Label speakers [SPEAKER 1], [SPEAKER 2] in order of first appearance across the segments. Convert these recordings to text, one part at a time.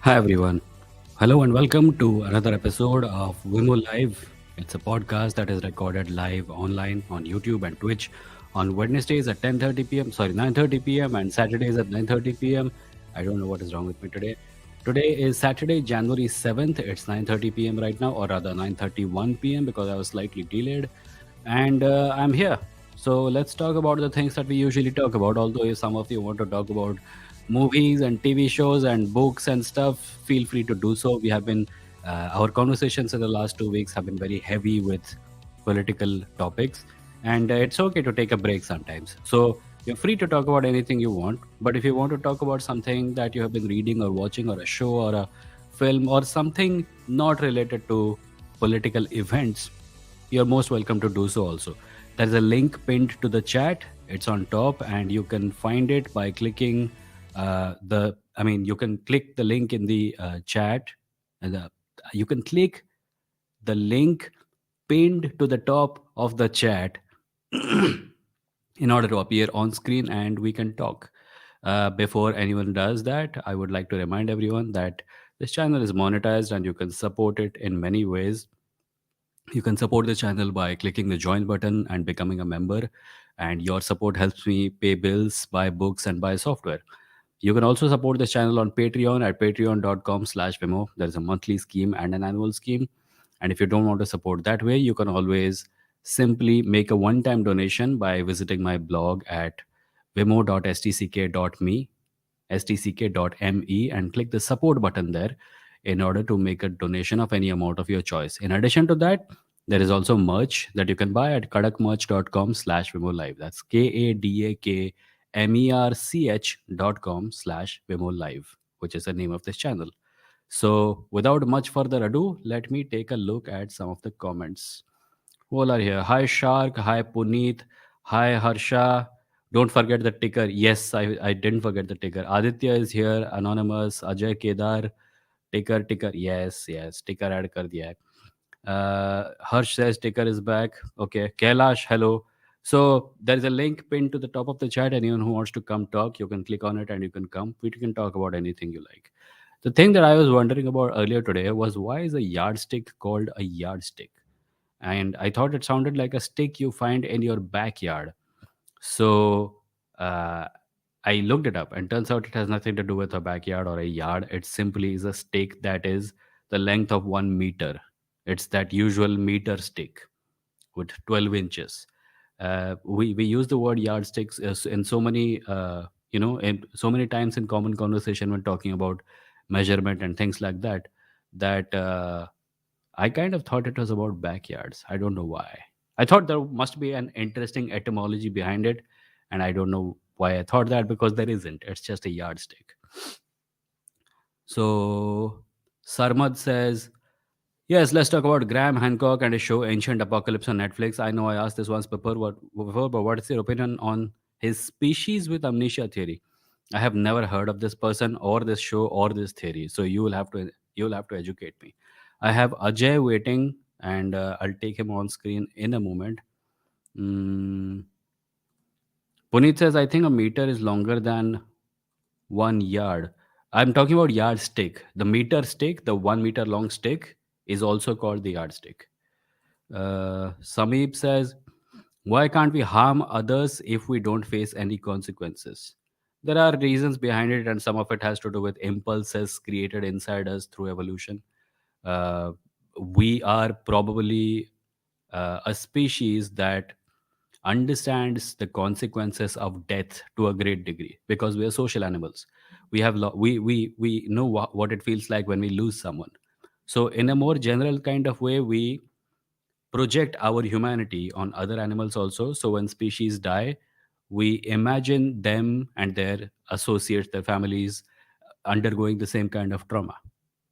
[SPEAKER 1] Hi everyone. Hello and welcome to another episode of Vimoh Live. It's a podcast that is recorded live online on YouTube and Twitch on Wednesdays at 10:30 p.m. Sorry, 9:30 p.m. and Saturdays at 9:30 p.m. I don't know what is wrong with me today. Today is Saturday, January 7th. It's 9:30 p.m. right now, or rather 9:31 p.m. because I was slightly delayed. And I'm here. So let's talk about the things that we usually talk about. Although if some of you want to talk about movies and TV shows and books and stuff, feel free to do so. We have been, our conversations in the last 2 weeks have been very heavy with political topics, and it's okay to take a break sometimes. So you're free to talk about anything you want, but if you want to talk about something that you have been reading or watching, or a show or a film or something not related to political events, you're most welcome to do so also. There's a link pinned to the chat. It's on top, and you can find it by clicking you can click the link in the chat, and you can click the link pinned to the top of the chat in order to appear on screen and we can talk. Before anyone does that, I would like to remind everyone that this channel is monetized and you can support it in many ways. You can support the channel by clicking the join button and becoming a member. And your support helps me pay bills, buy books, and buy software. You can also support this channel on Patreon at patreon.com/Vimoh. There is a monthly scheme and an annual scheme. And if you don't want to support that way, you can always simply make a one-time donation by visiting my blog at vimo.stck.me, stck.me, and click the support button there in order to make a donation of any amount of your choice. In addition to that, there is also merch that you can buy at kadakmerch.com/vimolive. That's kadakmerch.com/vimolive, which is the name of this channel. So without much further ado, let me take a look at some of the comments. Who all are here? Hi Shark, hi Puneet, hi Harsha. Don't forget the ticker. Yes, I didn't forget the ticker. Aditya is here, Anonymous, Ajay Kedar, ticker. Yes, ticker add kar diya hai. Harsh says ticker is back. Okay, Kailash, hello. So there is a link pinned to the top of the chat. Anyone who wants to come talk, you can click on it and you can come. We can talk about anything you like. The thing that I was wondering about earlier today was, why is a yardstick called a yardstick? And I thought it sounded like a stick you find in your backyard. So uh, I looked it up, and turns out it has nothing to do with a backyard or a yard. It simply is a stake that is the length of 1 meter. It's that usual meter stick with 12 inches. We use the word yardsticks in so many in so many times in common conversation when talking about measurement and things like that, that I kind of thought it was about backyards. I don't know why. I thought there must be an interesting etymology behind it, and I don't know why I thought that, because there isn't. It's just a yardstick. So Sarmad says, yes, let's talk about Graham Hancock and his show Ancient Apocalypse on Netflix. I know I asked this once before, but what is your opinion on his species with amnesia theory? I have never heard of this person or this show or this theory, so you will have to educate me. I have Ajay waiting, and I'll take him on screen in a moment. Mm, Puneet says, I think a meter is longer than 1 yard. I'm talking about yardstick. The meter stick, the 1 meter long stick, is also called the yardstick. Sameep says, why can't we harm others if we don't face any consequences? There are reasons behind it, and some of it has to do with impulses created inside us through evolution. Uh, we are probably a species that understands the consequences of death to a great degree, because we are social animals. We know what it feels like when we lose someone. So in a more general kind of way, we project our humanity on other animals also. So when species die, we imagine them and their associates, their families, undergoing the same kind of trauma.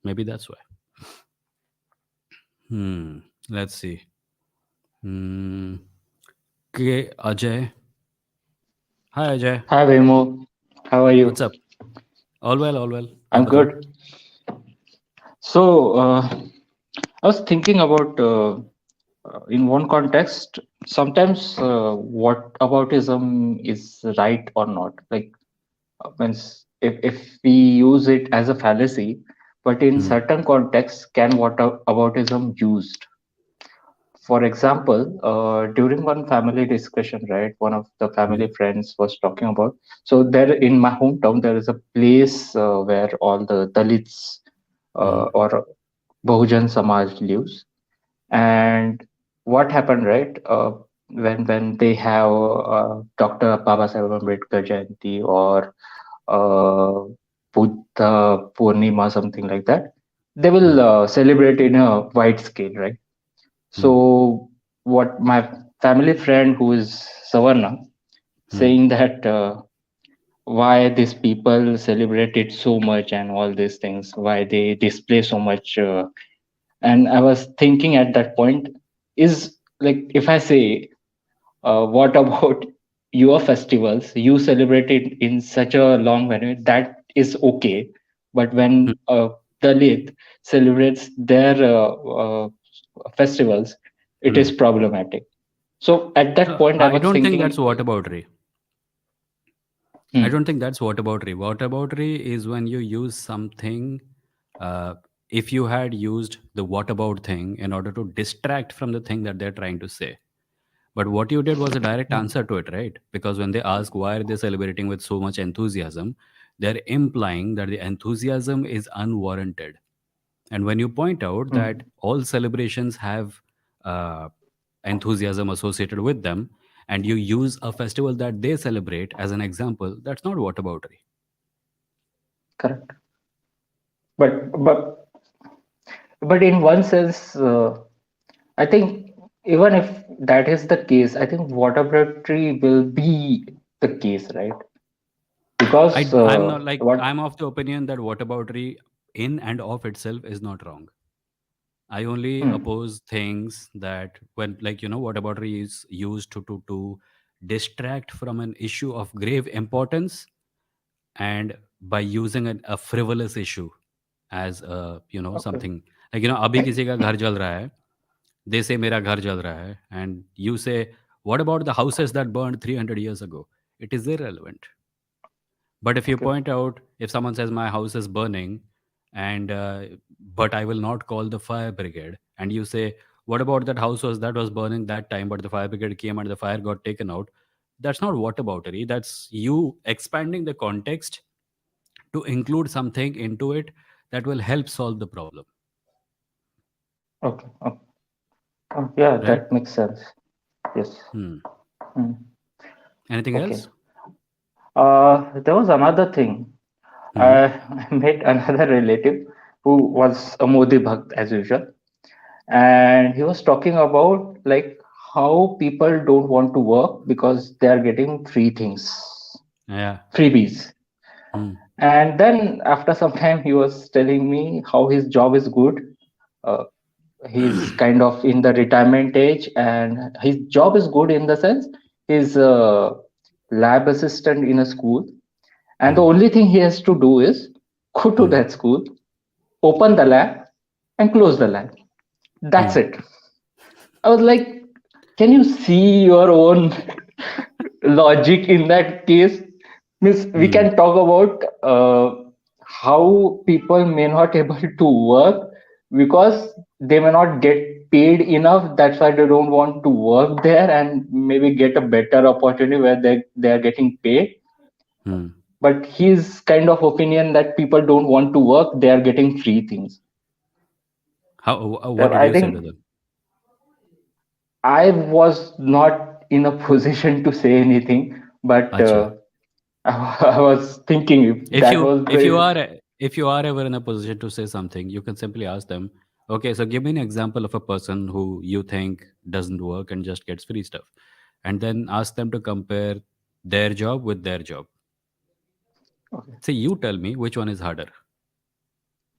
[SPEAKER 1] Maybe that's why. Hmm. Let's see. Hmm. Okay, Ajay. Hi, Ajay.
[SPEAKER 2] Hi Vimoh, how are
[SPEAKER 1] What's
[SPEAKER 2] you?
[SPEAKER 1] up? All well, all well. आप
[SPEAKER 2] I'm
[SPEAKER 1] बताओ.
[SPEAKER 2] good. So, I was thinking about in one context, sometimes what aboutism is right or not. Like, if we use it as a fallacy, but in
[SPEAKER 1] Hmm.
[SPEAKER 2] certain contexts, can whataboutism used? For example, during one family discussion, right, one of the
[SPEAKER 1] Hmm.
[SPEAKER 2] family friends was talking about. So there in my hometown, there is a place where all the Dalits
[SPEAKER 1] Hmm.
[SPEAKER 2] or Bahujan Samaj lives. And what happened, right? When they have Dr. Baba Saheb Ambedkar Jayanti or uh, Buddha Purnima, something like that, they will
[SPEAKER 1] Hmm.
[SPEAKER 2] celebrate in a wide scale, right?
[SPEAKER 1] Hmm.
[SPEAKER 2] So, what my family friend who is Savarna
[SPEAKER 1] Hmm.
[SPEAKER 2] saying that why these people celebrate it so much and all these things, why they display so much. And I was thinking at that point, is like if I say, what about your festivals? You celebrate it in such a long manner, that is okay. But
[SPEAKER 1] Hmm.
[SPEAKER 2] when Dalit celebrates their festivals, it
[SPEAKER 1] Hmm.
[SPEAKER 2] is problematic. So at that point, I
[SPEAKER 1] I
[SPEAKER 2] was
[SPEAKER 1] don't think
[SPEAKER 2] thinking,
[SPEAKER 1] that's whataboutery. I
[SPEAKER 2] hmm,
[SPEAKER 1] don't think that's whataboutery. Whataboutery is when you use something. Uh, if you had used the whatabout thing in order to distract from the thing that they're trying to say. But what you did was a direct
[SPEAKER 2] hmm,
[SPEAKER 1] answer to it, right? Because when they ask why are they celebrating with so much enthusiasm, they're implying that the enthusiasm is unwarranted. And when you point out that
[SPEAKER 2] hmm,
[SPEAKER 1] all celebrations have uh, enthusiasm associated with them, and you use a festival that they celebrate as an example, that's not whataboutery.
[SPEAKER 2] correct. But but in one sense, I think even if that is the case, I think water battery will be the case, right? Because
[SPEAKER 1] I'm not like,
[SPEAKER 2] what?
[SPEAKER 1] I'm of the opinion that whataboutery in and of itself is not wrong. I only
[SPEAKER 2] Hmm,
[SPEAKER 1] oppose things that when, like, whataboutery is used to distract from an issue of grave importance, and by using a frivolous issue as a,
[SPEAKER 2] okay,
[SPEAKER 1] something like, अभी किसी का घर जल रहा है, they say मेरा घर जल रहा है, and you say, what about the houses that burned 300 years ago? It is irrelevant. But if you
[SPEAKER 2] okay,
[SPEAKER 1] point out, if someone says my house is burning, and but I will not call the fire brigade, and you say, what about that house was burning that time, but the fire brigade came and the fire got taken out? That's not whataboutery. That's you expanding the context to include something into it that will help solve the problem,
[SPEAKER 2] okay. Yeah,
[SPEAKER 1] right?
[SPEAKER 2] that makes sense. Yes.
[SPEAKER 1] Hmm.
[SPEAKER 2] Hmm,
[SPEAKER 1] Anything
[SPEAKER 2] okay.
[SPEAKER 1] else?
[SPEAKER 2] There was another thing.
[SPEAKER 1] Hmm.
[SPEAKER 2] I met another relative who was a Modi Bhakt as usual, and he was talking about like how people don't want to work because they are getting free things,
[SPEAKER 1] Yeah.
[SPEAKER 2] freebies.
[SPEAKER 1] Hmm.
[SPEAKER 2] And then after some time, he was telling me how his job is good. Uh, he's kind of in the retirement age, and his job is good in the sense he's a lab assistant in a school, and the
[SPEAKER 1] Hmm.
[SPEAKER 2] only thing he has to do is go to
[SPEAKER 1] Hmm.
[SPEAKER 2] that school, open the lab, and close the lab. That's
[SPEAKER 1] Hmm.
[SPEAKER 2] it. I was like, can you see your own logic in that case? Means we
[SPEAKER 1] Hmm.
[SPEAKER 2] can talk about how people may not able to work because they may not get paid enough. That's why they don't want to work there and maybe get a better opportunity where they are getting paid.
[SPEAKER 1] Hmm.
[SPEAKER 2] But his kind of opinion that people don't want to work, they are getting free things.
[SPEAKER 1] How? What
[SPEAKER 2] Well,
[SPEAKER 1] did
[SPEAKER 2] I
[SPEAKER 1] you say
[SPEAKER 2] think
[SPEAKER 1] to them?
[SPEAKER 2] I was not in a position to say anything, but
[SPEAKER 1] Acha.
[SPEAKER 2] I was thinking if
[SPEAKER 1] if
[SPEAKER 2] that
[SPEAKER 1] you
[SPEAKER 2] was
[SPEAKER 1] if you
[SPEAKER 2] the
[SPEAKER 1] are if you are ever in a position to say something, you can simply ask them, okay, so give me an example of a person who you think doesn't work and just gets free stuff, and then ask them to compare their job with their job.
[SPEAKER 2] okay,
[SPEAKER 1] Say, you tell me which one is harder,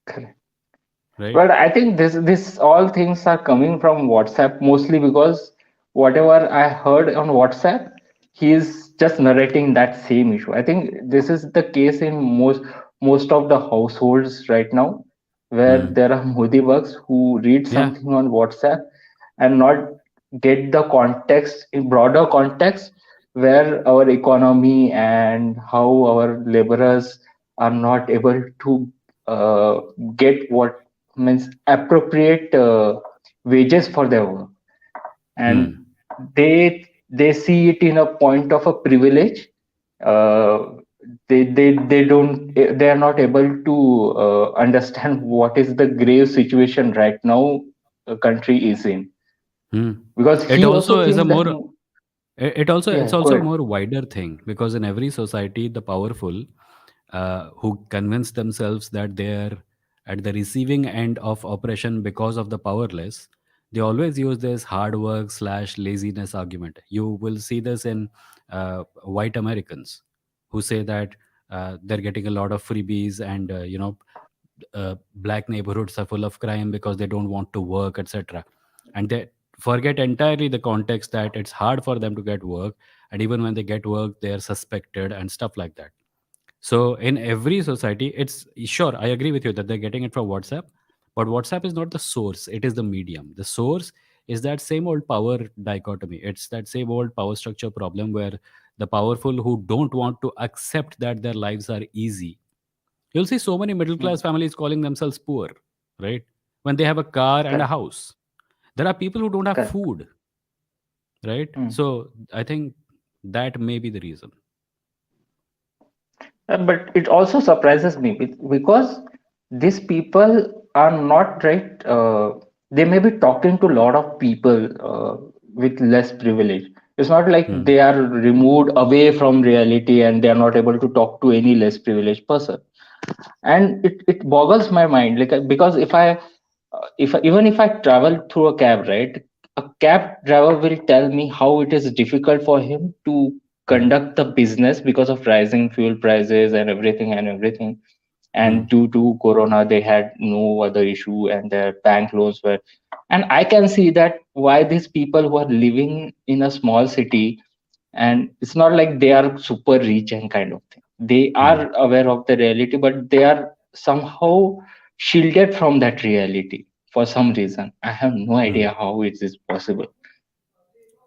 [SPEAKER 2] correct.
[SPEAKER 1] right?
[SPEAKER 2] But I think this all things are coming from WhatsApp mostly because whatever I heard on WhatsApp, he is just narrating that same issue. I think this is the case in most of the households right now, where
[SPEAKER 1] Hmm.
[SPEAKER 2] there are Modi bugs who read
[SPEAKER 1] Yeah.
[SPEAKER 2] something on WhatsApp and not get the context in broader context where our economy and how our laborers are not able to uh, get what means appropriate wages for their work, and
[SPEAKER 1] Hmm.
[SPEAKER 2] they see it in a point of a privilege. uh, they don't, they are not able to understand what is the grave situation right now the country is in,
[SPEAKER 1] Hmm.
[SPEAKER 2] because
[SPEAKER 1] It
[SPEAKER 2] he
[SPEAKER 1] also
[SPEAKER 2] also
[SPEAKER 1] is a
[SPEAKER 2] thinks that
[SPEAKER 1] more it's
[SPEAKER 2] yeah, go
[SPEAKER 1] also a
[SPEAKER 2] ahead.
[SPEAKER 1] more wider thing because in every society the powerful who convince themselves that they're at the receiving end of oppression because of the powerless, they always use this hard work slash laziness argument. You will see this in white Americans who say that they're getting a lot of freebies and black neighborhoods are full of crime because they don't want to work, etc. And they forget entirely the context that it's hard for them to get work, and even when they get work they are suspected and stuff like that. So in every society, it's sure I agree with you that they're getting it from WhatsApp, but WhatsApp is not the source, it is the medium. The source is that same old power dichotomy. It's that same old power structure problem where the powerful who don't want to accept that their lives are easy. You'll see so many middle
[SPEAKER 2] Hmm.
[SPEAKER 1] class families calling themselves poor, right? When they have a car and a
[SPEAKER 2] Correct.
[SPEAKER 1] house. There are people who don't have
[SPEAKER 2] Correct.
[SPEAKER 1] food, right?
[SPEAKER 2] Hmm.
[SPEAKER 1] So I think that may be the reason.
[SPEAKER 2] But it also surprises me because these people are not right. They may be talking to a lot of people with less privilege. It's not like
[SPEAKER 1] Hmm.
[SPEAKER 2] they are removed away from reality and they are not able to talk to any less privileged person. And it boggles my mind, like because even if I travel through a cab, right, a cab driver will tell me how it is difficult for him to
[SPEAKER 1] Hmm.
[SPEAKER 2] conduct the business because of rising fuel prices and everything.
[SPEAKER 1] Hmm.
[SPEAKER 2] And due to corona they had no other issue and their bank loans were, and I can see that why these people who are living in a small city, and it's not like they are super rich and kind of thing, they
[SPEAKER 1] Hmm.
[SPEAKER 2] are aware of the reality but they are somehow shielded from that reality for some reason. I have no
[SPEAKER 1] Hmm.
[SPEAKER 2] idea how it is possible.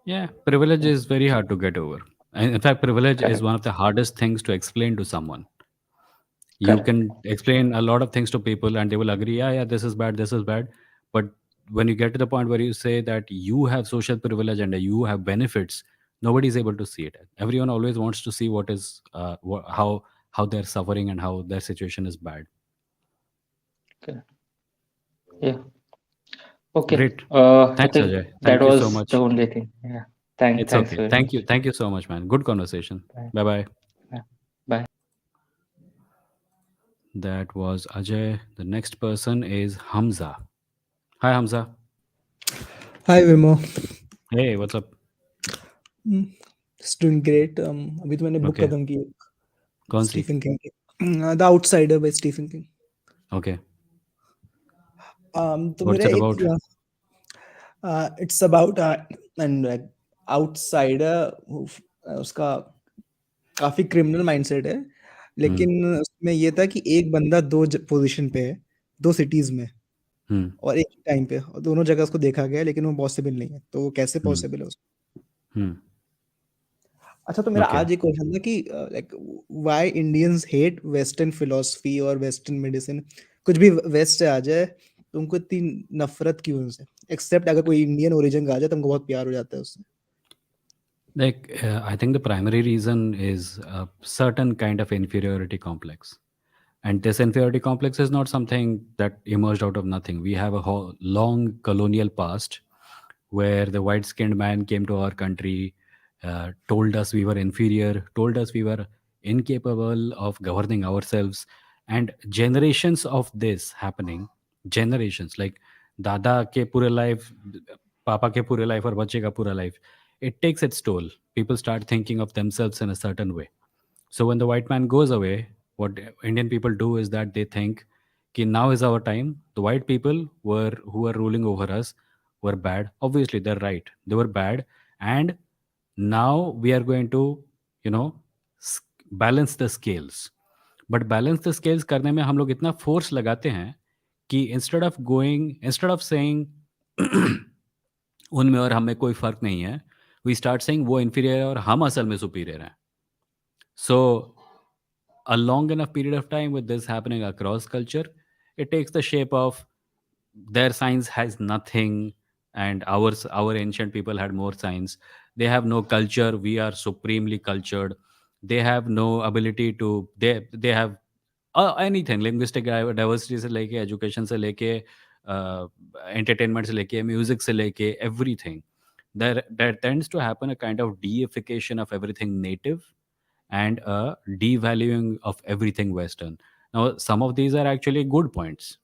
[SPEAKER 1] Yeah, privilege
[SPEAKER 2] Yeah,
[SPEAKER 1] is very hard to get over. And in fact, privilege is
[SPEAKER 2] correct.
[SPEAKER 1] one of the hardest things to explain to someone. You
[SPEAKER 2] Correct.
[SPEAKER 1] can explain a lot of things to people and they will agree, yeah, yeah, this is bad, this is bad. But when you get to the point where you say that you have social privilege and you have benefits, nobody is able to see it. Everyone always wants to see what is, how they're suffering and how their situation is bad.
[SPEAKER 2] Correct. Yeah. Okay.
[SPEAKER 1] Great.
[SPEAKER 2] I
[SPEAKER 1] Thanks,
[SPEAKER 2] think
[SPEAKER 1] Ajay.
[SPEAKER 2] that
[SPEAKER 1] Thank you so
[SPEAKER 2] was the
[SPEAKER 1] much.
[SPEAKER 2] only thing. Yeah.
[SPEAKER 1] It's
[SPEAKER 2] Thanks
[SPEAKER 1] okay.
[SPEAKER 2] very
[SPEAKER 1] Thank
[SPEAKER 2] much.
[SPEAKER 1] you. Thank you so much, man. Good conversation.
[SPEAKER 2] Bye.
[SPEAKER 1] Bye bye.
[SPEAKER 2] Yeah. Bye.
[SPEAKER 1] That was Ajay. The next person is Hamza. Hi, Hamza.
[SPEAKER 3] हाय विमो.
[SPEAKER 1] Hey, what's up?
[SPEAKER 3] It's doing great. अभी तो मैंने book
[SPEAKER 1] Okay.
[SPEAKER 3] खत्म की
[SPEAKER 1] कौन सी?
[SPEAKER 3] Stephen King की the outsider by Stephen King.
[SPEAKER 1] Okay.
[SPEAKER 3] तो
[SPEAKER 1] What's
[SPEAKER 3] मेरा
[SPEAKER 1] it
[SPEAKER 3] एक
[SPEAKER 1] about?
[SPEAKER 3] It's about and outsider उसका काफी क्रिमिनल माइंडसेट है,
[SPEAKER 1] Hmm.
[SPEAKER 3] लेकिन उसमें ये था कि एक बंदा दो पोजीशन पे है, दो सिटीज में
[SPEAKER 1] Hmm.
[SPEAKER 3] और एक ही टाइम पे, और दोनों जगह उसको देखा गया है, लेकिन वो पॉसिबल नहीं है, तो वो कैसे
[SPEAKER 1] Hmm.
[SPEAKER 3] पॉसिबल है?
[SPEAKER 1] Hmm.
[SPEAKER 3] अच्छा, तो मेरा
[SPEAKER 1] Okay.
[SPEAKER 3] आज एक क्वेश्चन था कि like why Indians hate western philosophy और वेस्टर्न मेडिसिन. कुछ भी वेस्ट से आ जाए तो उनको इतनी नफरत क्यों उनसे, एक्सेप्ट अगर कोई इंडियन ओरिजिन का आ जाए तो हमको बहुत प्यार हो जाता है उससे.
[SPEAKER 1] Like, I think the primary reason is a certain kind of inferiority complex. And this inferiority complex is not something that emerged out of nothing. We have a whole long colonial past where the white skinned man came to our country, told us we were inferior, told us we were incapable of governing ourselves. And generations of this happening, generations like Dada ke pure life, Papa ke pure life, or Bache ka pura life, it takes its toll. People start thinking of themselves in a certain way. So when the white man goes away, what Indian people do is that they think, "Ki now is our time." The white people were who were ruling over us were bad. Obviously, they're right. They were bad, and now we are going to, you know, s- balance the scales. But balance the scales करने में हम लोग इतना force लगाते हैं कि instead of saying उनमें और हमें कोई फर्क नहीं है, वी स्टार्ट सेइंग वो इंफीरियर है और हम असल में सुपीरियर हैं. सो a long enough period of time with this happening across culture, it takes the shape of their science has nothing, and our ancient people had more science. They have no culture, we are supremely cultured. They have no ability to, they have anything linguistic diversity से लेके education से लेके entertainment से लेके music से लेके everything there tends to happen a kind of deification of everything native and a devaluing of everything western. Now some of these are actually good points,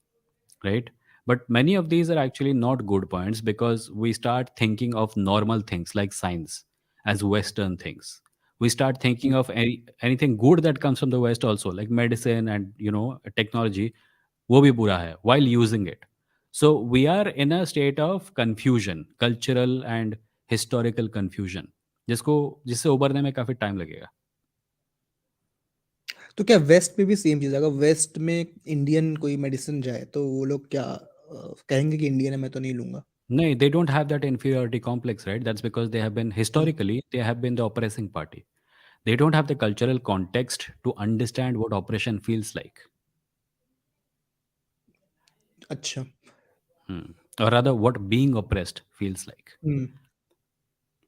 [SPEAKER 1] right? But many of these are actually not good points because we start thinking of normal things like science as Western things. We start thinking of anything good that comes from the West also, like medicine and technology. वो भी बुरा है while using it. So we are in a state of confusion, cultural and historical confusion, जिससे उबरने में काफी time लगेगा.
[SPEAKER 3] तो क्या वेस्ट में भी सेम चीज़ है? अगर वेस्ट में इंडियन कोई मेडिसिन जाए तो वो लोग क्या कहेंगे कि इंडियन है, मैं तो नहीं लूँगा?
[SPEAKER 1] No, they don't have that inferiority complex, right? That's because they have been
[SPEAKER 3] hmm,
[SPEAKER 1] historically they have been the oppressing party. They don't have the cultural context to understand what oppression feels like.
[SPEAKER 3] अच्छा।
[SPEAKER 1] Hmm. Or rather, what being oppressed feels like.
[SPEAKER 3] Hmm,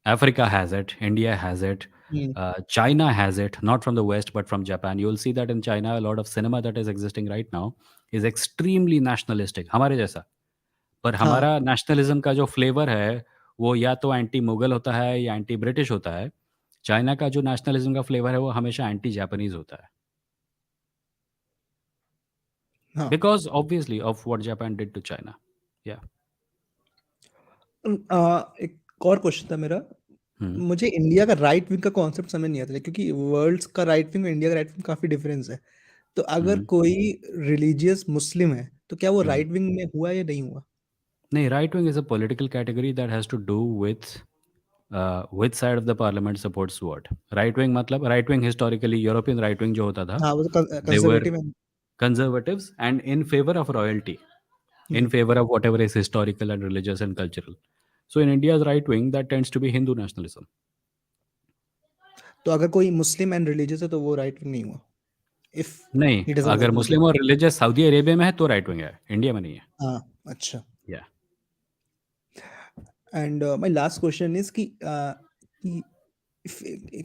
[SPEAKER 1] Africa has it, India has it,
[SPEAKER 3] hmm,
[SPEAKER 1] China has it, not from the West, but from Japan. You'll see that in China, a lot of cinema that is existing right now is extremely nationalistic. हमारे जैसा. पर
[SPEAKER 3] हाँ,
[SPEAKER 1] हमारा nationalism का जो flavour है, वो या तो एंटी मुगल होता है या एंटी ब्रिटिश होता है. चाइना का जो नेशनलिज्म का फ्लेवर है, वो हमेशा एंटी जापानीज़ होता है.
[SPEAKER 3] हाँ।
[SPEAKER 1] Because obviously of what Japan did to China. Yeah.
[SPEAKER 3] एक और क्वेश्चन था मेरा।
[SPEAKER 1] Hmm.
[SPEAKER 3] मुझे इंडिया का राइट विंग का कॉन्सेप्ट समझ नहीं आता था, क्योंकि वर्ल्ड्स का राइट विंग और इंडिया का राइट विंग काफ़ी डिफरेंस है। तो अगर
[SPEAKER 1] Hmm.
[SPEAKER 3] कोई रिलीजियस मुस्लिम है, तो क्या वो
[SPEAKER 1] Hmm.
[SPEAKER 3] राइट विंग में हुआ या नहीं हुआ?
[SPEAKER 1] नहीं, right wing is a political category that has to do with which side of the parliament supports what. Right wing मतलब right wing historically European right wing जो होता था,
[SPEAKER 3] हाँ, वो तो
[SPEAKER 1] they were
[SPEAKER 3] कंजर्वेटिव है।
[SPEAKER 1] conservatives and in favor of royalty, in
[SPEAKER 3] hmm,
[SPEAKER 1] favor of whatever is historical and religious and cultural. So in India's right wing that tends to be Hindu nationalism.
[SPEAKER 3] तो अगर कोई Muslim and religious है तो वो right wing नहीं हुआ, if
[SPEAKER 1] नहीं,
[SPEAKER 3] he doesn't
[SPEAKER 1] अगर
[SPEAKER 3] लाइक मुस्लिम।
[SPEAKER 1] मुस्लिम और रिलीजियस सऊदी अरेबिया में है तो राइट विंग है, इंडिया में नहीं है.
[SPEAKER 3] हाँ, अच्छा।
[SPEAKER 1] या
[SPEAKER 3] and my last question is कि इफ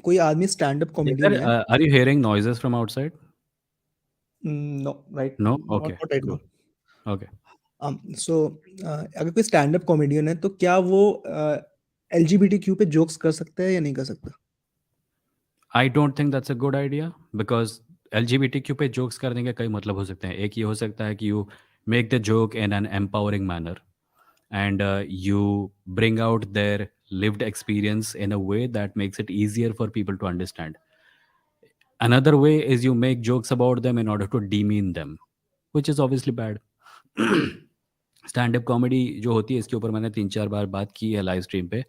[SPEAKER 3] कोई आदमी स्टैंड अप कॉमेडियन है।
[SPEAKER 1] Are you hearing noises from outside?
[SPEAKER 3] No, right,
[SPEAKER 1] No?
[SPEAKER 3] Not
[SPEAKER 1] Okay,
[SPEAKER 3] not right now.
[SPEAKER 1] cool. Okay.
[SPEAKER 3] So अगर कोई स्टैंड अप कॉमेडियन है तो क्या वो एलजीबीटीक्यू पे जोक्स कर सकता है या नहीं कर सकता?
[SPEAKER 1] आई don't think that's a good idea because LGBTQ पे जोक्स करने के कई मतलब हो सकते हैं. एक ये हो सकता है कि you make the joke in an empowering manner and you bring out their lived experience in a way that makes it easier for people to understand. Another way is you make jokes about them in order to demean them, which is obviously bad. Stand up comedy जो होती है इसके ऊपर मैंने 3-4 बार बात की है live stream पे.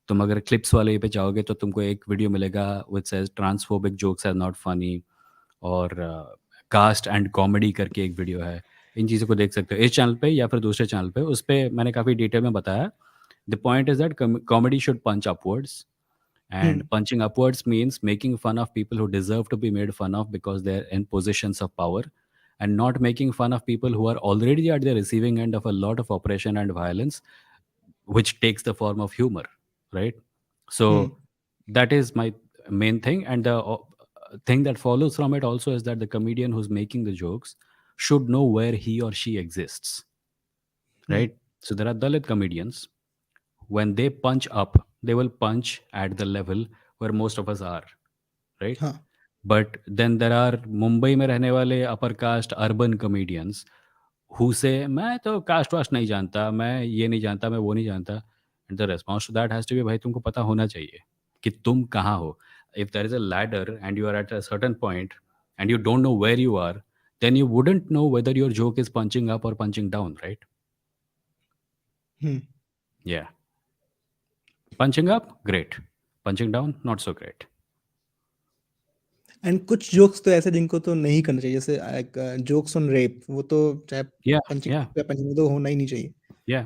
[SPEAKER 1] तुम अगर क्लिप्स वाले पे जाओगे तो तुमको एक वीडियो मिलेगा which says transphobic jokes are not funny, और कास्ट एंड कॉमेडी करके एक वीडियो है. इन चीज़ों को देख सकते हो इस चैनल पे या फिर दूसरे चैनल पे. उस पे मैंने काफ़ी डिटेल में बताया. The point is that comedy should punch upwards,
[SPEAKER 3] hmm,
[SPEAKER 1] and punching upwards means making fun of people who deserve to be made fun of because they're in positions of power, and not making fun of people who are already at the receiving end of a lot of oppression and violence, which takes the form of humor, right?
[SPEAKER 3] Hmm,
[SPEAKER 1] So that is my main thing. And the thing that follows from it also is that the comedian who's making the jokes should know where he or she exists,
[SPEAKER 3] hmm,
[SPEAKER 1] right? So there are Dalit comedians. When they punch up, they will punch at the level where most of us are, right?
[SPEAKER 3] हाँ,
[SPEAKER 1] But then there are Mumbai में रहने वाले upper caste urban comedians who say मैं तो cast vast नहीं जानता, मैं ये नहीं जानता, मैं वो नहीं जानता. And the response to that has to be भाई तुमको पता होना चाहिए कि तुम कहाँ हो. If there is a ladder and you are at a certain point and you don't know where you are, then you wouldn't know whether your joke is punching up or punching down, right?
[SPEAKER 3] Hmm.
[SPEAKER 1] Yeah. Punching up, great. Punching down, not so great.
[SPEAKER 3] And कुछ jokes तो ऐसे जिनको तो नहीं करना चाहिए, जैसे एक जोक्स ऑन रेप, वो तो चाहे
[SPEAKER 1] Yeah,
[SPEAKER 3] पंचिंग
[SPEAKER 1] yeah,
[SPEAKER 3] या पंचिंग तो होना ही नहीं चाहिए।
[SPEAKER 1] yeah.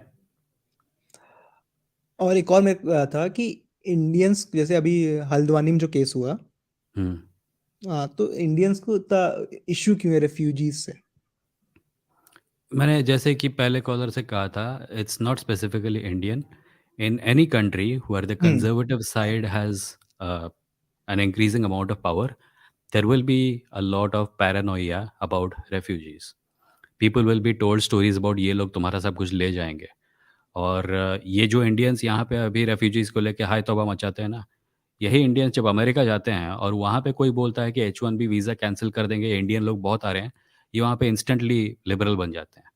[SPEAKER 3] और एक और मैं था कि इंडियंस जैसे अभी हल्द्वानी में जो केस हुआ,
[SPEAKER 1] Hmm.
[SPEAKER 3] हाँ, तो इंडियंस को इतना इशू क्यों है रेफ्यूजीज से?
[SPEAKER 1] मैंने जैसे कि पहले कॉलर से कहा था, it's not specifically Indian. In any country where the
[SPEAKER 3] hmm.
[SPEAKER 1] conservative side has an increasing amount of power, there will be a lot of paranoia about refugees. People will be told stories about ये लोग तुम्हारा सब कुछ ले जाएंगे. और ये जो इंडियंस यहाँ पे अभी रेफ्यूजीज़ को लेके हाय तौबा मचाते हैं ना, यही इंडियंस जब अमेरिका जाते हैं और वहाँ पे कोई बोलता है कि H1B वीज़ा कैंसिल कर देंगे, इंडियन लोग बहुत आ रहे हैं, ये वहाँ पे इंस्टेंटली लिबरल बन जाते हैं.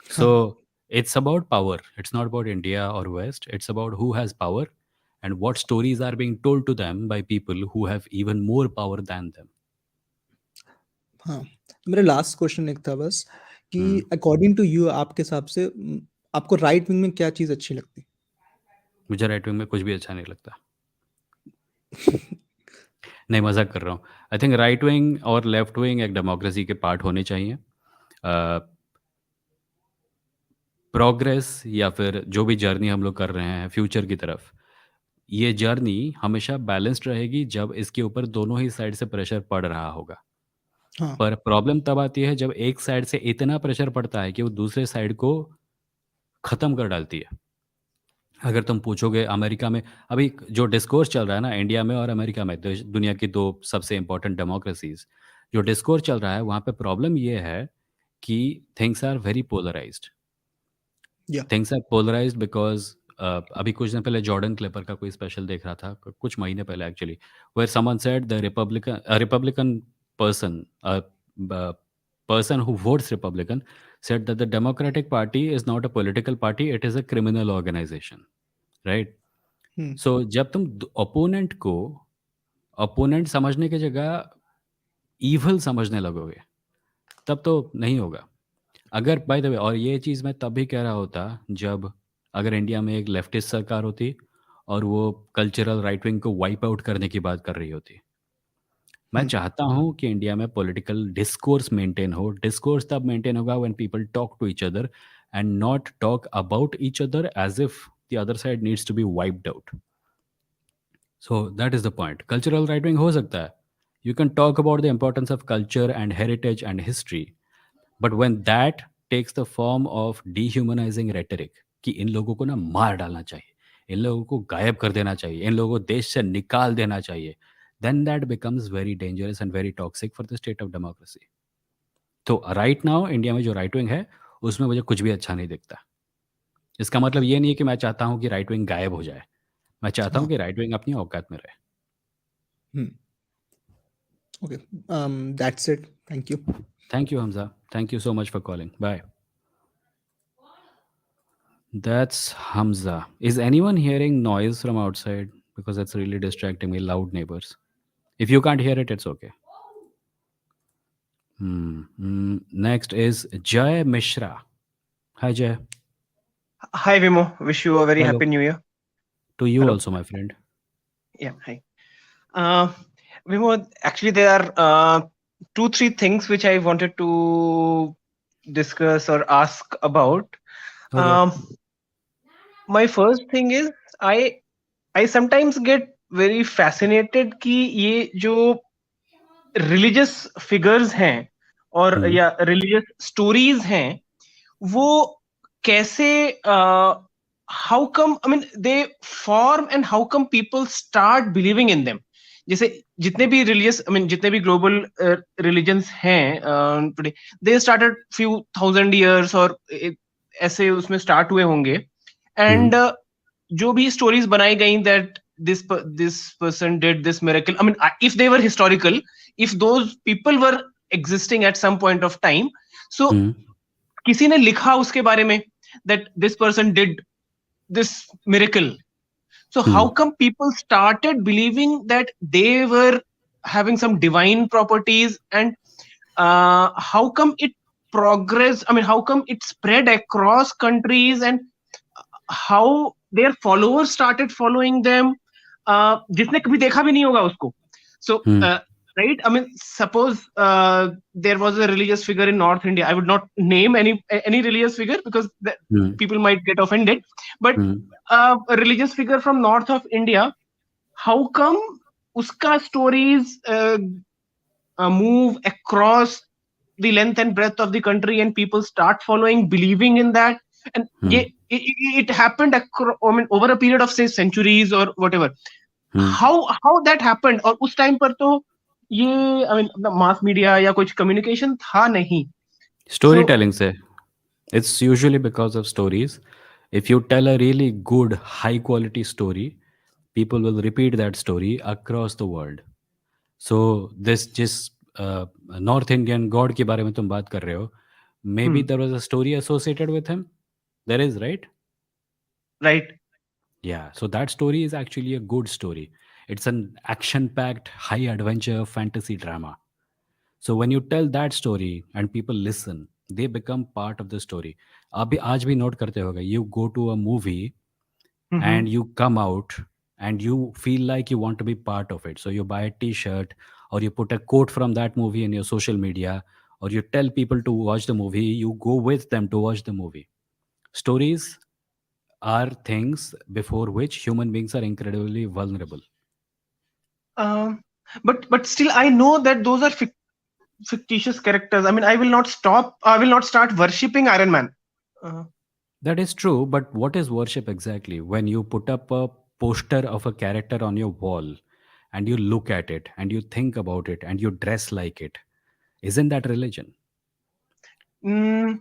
[SPEAKER 3] हाँ।
[SPEAKER 1] So it's about power. It's not about India or West. It's about who has power and what stories are being told to them by people who have even more power than them.
[SPEAKER 3] हाँ, मेरा last question एक था बस कि
[SPEAKER 1] Hmm.
[SPEAKER 3] According to you, आपके हिसाब से आपको राइट विंग में क्या चीज़ अच्छी लगती?
[SPEAKER 1] मुझे राइट विंग में कुछ भी अच्छा नहीं लगता. नहीं, मजाक कर रहा हूँ. आई थिंक राइट विंग और लेफ्ट विंग एक डेमोक्रेसी के पार्ट होने चाहिए. प्रोग्रेस या फिर जो भी जर्नी हम लोग कर रहे हैं फ्यूचर की तरफ, ये जर्नी हमेशा बैलेंस्ड रहेगी जब इसके ऊपर दोनों ही साइड से प्रेशर पड़ रहा होगा.
[SPEAKER 3] हाँ।
[SPEAKER 1] पर प्रॉब्लम तब आती है जब एक साइड से इतना प्रेशर पड़ता है कि वो दूसरे साइड को ख़त्म कर डालती है. अगर तुम पूछोगे अमेरिका में अभी जो डिस्कोर्स चल रहा है ना, इंडिया में और अमेरिका में, दुनिया की दो सबसे इंपॉर्टेंट डेमोक्रेसीज, जो डिस्कोर्स चल रहा है वहाँ पे प्रॉब्लम ये है कि थिंग्स आर वेरी पोलराइज्ड.
[SPEAKER 3] या।
[SPEAKER 1] थिंग्स आर पोलराइज्ड बिकॉज अभी कुछ दिन पहले जॉर्डन क्लिपर का कोई स्पेशल देख रहा था, कुछ महीने पहले actually, where someone said the Republican person, person who votes Republican, said that the Democratic Party is not a political party, it is a criminal organization, right?
[SPEAKER 3] Hmm.
[SPEAKER 1] So जब तुम ओपोनेंट को opponent समझने की जगह evil समझने लगोगे, तब तो नहीं होगा. अगर बाय द वे, और ये चीज़ मैं तब भी कह रहा होता जब अगर इंडिया में एक लेफ्टिस्ट सरकार होती और वो कल्चरल राइट विंग को वाइप आउट करने की बात कर रही होती. मैं
[SPEAKER 3] हम्म।
[SPEAKER 1] चाहता हूँ कि इंडिया में पॉलिटिकल डिस्कोर्स मेंटेन हो. डिस्कोर्स तब मेंटेन होगा when people talk to each other and not talk about each other as if the other side needs to be wiped out. So that is the point. Cultural right wing हो सकता है. You can talk about the importance of culture and heritage and history, but when that takes the form of dehumanising rhetoric कि इन लोगों को ना मार डालना चाहिए, इन लोगों को गायब कर देना चाहिए, इन लोगों को देश से निकाल देना चाहिए, then that becomes very dangerous and very toxic for the state of democracy. तो राइट नाउ इंडिया में जो राइट विंग है उसमें मुझे कुछ भी अच्छा नहीं दिखता. इसका मतलब ये नहीं है कि मैं चाहता हूँ कि राइट विंग गायब हो जाए. मैं चाहता हूँ
[SPEAKER 3] हाँ।
[SPEAKER 1] कि राइट विंग अपनी औकात में रहे.
[SPEAKER 3] Hmm. Okay. That's it, thank you.
[SPEAKER 1] Thank you Hamza. Thank you so much for calling. Bye. That's Hamza. Is anyone hearing noise from outside? Because that's really distracting me. Loud neighbors. If you can't hear it, it's okay. Next is Jay Mishra. Hi, Jay.
[SPEAKER 4] Hi, Vimoh. Wish you a very
[SPEAKER 1] Hello.
[SPEAKER 4] happy new year.
[SPEAKER 1] To you
[SPEAKER 4] Hello.
[SPEAKER 1] also, my friend.
[SPEAKER 4] Yeah, hi. Uh, Vimoh, actually, there are two, three things which I wanted to discuss or ask about.
[SPEAKER 1] Okay.
[SPEAKER 4] My first thing is I sometimes get very fascinated कि ये जो religious figures हैं और
[SPEAKER 1] Hmm.
[SPEAKER 4] या religious stories हैं वो कैसे how come I mean they form and how come people start believing in them. जैसे जितने भी रिलीजियस आई मीन जितने भी ग्लोबल रिलीजन्स हैं today, they started few thousand years और ऐसे उसमें स्टार्ट हुए होंगे.
[SPEAKER 1] Hmm.
[SPEAKER 4] एंड जो भी स्टोरीज बनाई गई that this person did this miracle, I mean if they were historical, if those people were existing at some point of time, so
[SPEAKER 1] Hmm.
[SPEAKER 4] किसी ने लिखा उसके बारे में that this person did this miracle. So
[SPEAKER 1] Hmm.
[SPEAKER 4] how come people started believing that they were having some divine properties, and how come it progressed, I mean how come it spread across countries, and how their followers started following them, जिसने कभी देखा भी नहीं होगा उसको. So
[SPEAKER 1] Hmm.
[SPEAKER 4] right, I mean suppose there was a religious figure in North India. I would not name any religious figure because
[SPEAKER 1] Hmm.
[SPEAKER 4] people might get offended, but
[SPEAKER 1] Hmm.
[SPEAKER 4] a religious figure from north of India, how come uska stories move across the length and breadth of the country, and people start following, believing in that. And
[SPEAKER 1] Hmm.
[SPEAKER 4] it happened I mean, over a period of say centuries or whatever.
[SPEAKER 1] Hmm.
[SPEAKER 4] How that happened? और उस time पर तो ये I mean अपना mass media या कुछ communication था नहीं.
[SPEAKER 1] Story
[SPEAKER 4] So
[SPEAKER 1] telling say it's usually because of stories. If you tell a really good, high quality story, people will repeat that story across the world. So this जिस north Indian god के बारे में तुम बात कर रहे हो, maybe
[SPEAKER 4] hmm,
[SPEAKER 1] there was a story associated with him. There is, right?
[SPEAKER 4] right.
[SPEAKER 1] Yeah, so that story is actually a good story. It's an action packed, high adventure fantasy drama. So when you tell that story and people listen, they become part of the story. अभी आज भी note करते होगा, you go to a movie
[SPEAKER 4] Mm-hmm.
[SPEAKER 1] and you come out and you feel like you want to be part of it. So you buy a t-shirt or you put a quote from that movie in your social media, or you tell people to watch the movie, you go with them to watch the movie. Stories are things before which human beings are incredibly vulnerable.
[SPEAKER 4] Um, but still, I know that those are fictitious characters. I mean, I will not stop. I will not start worshipping Iron Man. Uh,
[SPEAKER 1] That is true, but what is worship exactly? When you put up a poster of a character on your wall and you look at it and you think about it and you dress like it, isn't that religion?
[SPEAKER 4] mm,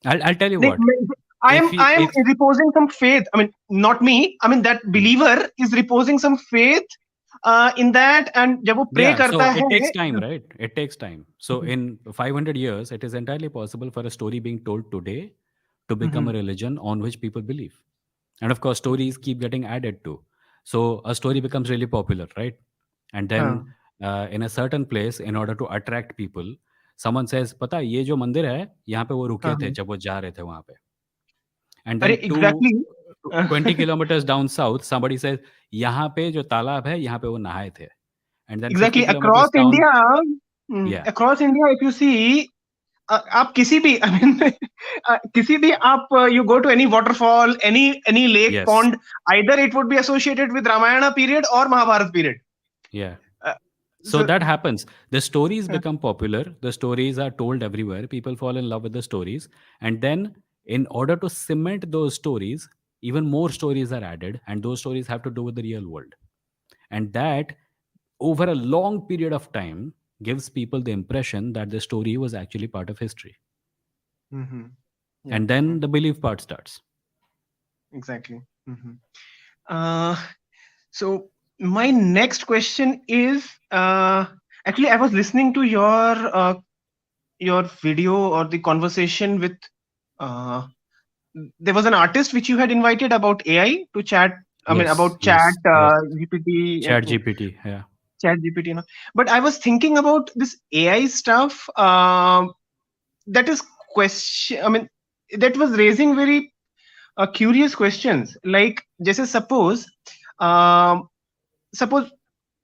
[SPEAKER 1] I'll tell you
[SPEAKER 4] they,
[SPEAKER 1] what. If
[SPEAKER 4] I am
[SPEAKER 1] if
[SPEAKER 4] reposing some faith. I mean, not me. I mean, that
[SPEAKER 1] Hmm.
[SPEAKER 4] believer is reposing some faith in that, and जब वो pray
[SPEAKER 1] Yeah,
[SPEAKER 4] करता
[SPEAKER 1] so it takes
[SPEAKER 4] है.
[SPEAKER 1] time, right? It takes time. So in 500 years, it is entirely possible for a story being told today to become a
[SPEAKER 4] Mhm.
[SPEAKER 1] religion on which people believe. And of course, stories keep getting added to. So a story becomes really popular, right? And then
[SPEAKER 4] हाँ.
[SPEAKER 1] in a certain place, in order to attract people, someone says, "पता है, ये जो मंदिर है, यहाँ पे वो रुके थे
[SPEAKER 4] हाँ.
[SPEAKER 1] जब वो जा रहे थे वहाँ पे." And
[SPEAKER 4] अरे
[SPEAKER 1] then
[SPEAKER 4] exactly.
[SPEAKER 1] 20 kilometers down south, somebody says, "यहाँ पे जो तालाब है, यहाँ पे वो नहाए थे." And then 50
[SPEAKER 4] Exactly, across
[SPEAKER 1] kilometers down,
[SPEAKER 4] India.
[SPEAKER 1] yeah,
[SPEAKER 4] Across India, if you see, आप किसी भी आई मीन किसी भी आप you go to any waterfall, any lake,
[SPEAKER 1] yes,
[SPEAKER 4] pond, either it would be associated with Ramayana period or Mahabharata period.
[SPEAKER 1] yeah.
[SPEAKER 4] Uh,
[SPEAKER 1] So
[SPEAKER 4] so
[SPEAKER 1] that happens. The stories
[SPEAKER 4] uh,
[SPEAKER 1] become popular. The stories are told everywhere. People fall in love with the stories. And then, in order to cement those stories, even more stories are added. And those stories have to do with the real world. And that, over a long period of time, gives people the impression that the story was actually part of history.
[SPEAKER 4] mhm. Yeah,
[SPEAKER 1] And
[SPEAKER 4] yeah,
[SPEAKER 1] then the belief part starts.
[SPEAKER 4] exactly. Mhm. Uh, so my next question is actually I was listening to your video or the conversation with uh, there was an artist which you had invited about AI to chat. I mean,
[SPEAKER 1] Yes,
[SPEAKER 4] about chat
[SPEAKER 1] yes, yes.
[SPEAKER 4] GPT and
[SPEAKER 1] Chat GPT. Yeah.
[SPEAKER 4] chat GPT. But I was thinking about this AI stuff. That is question. I mean, that was raising very curious questions. Like, just um, suppose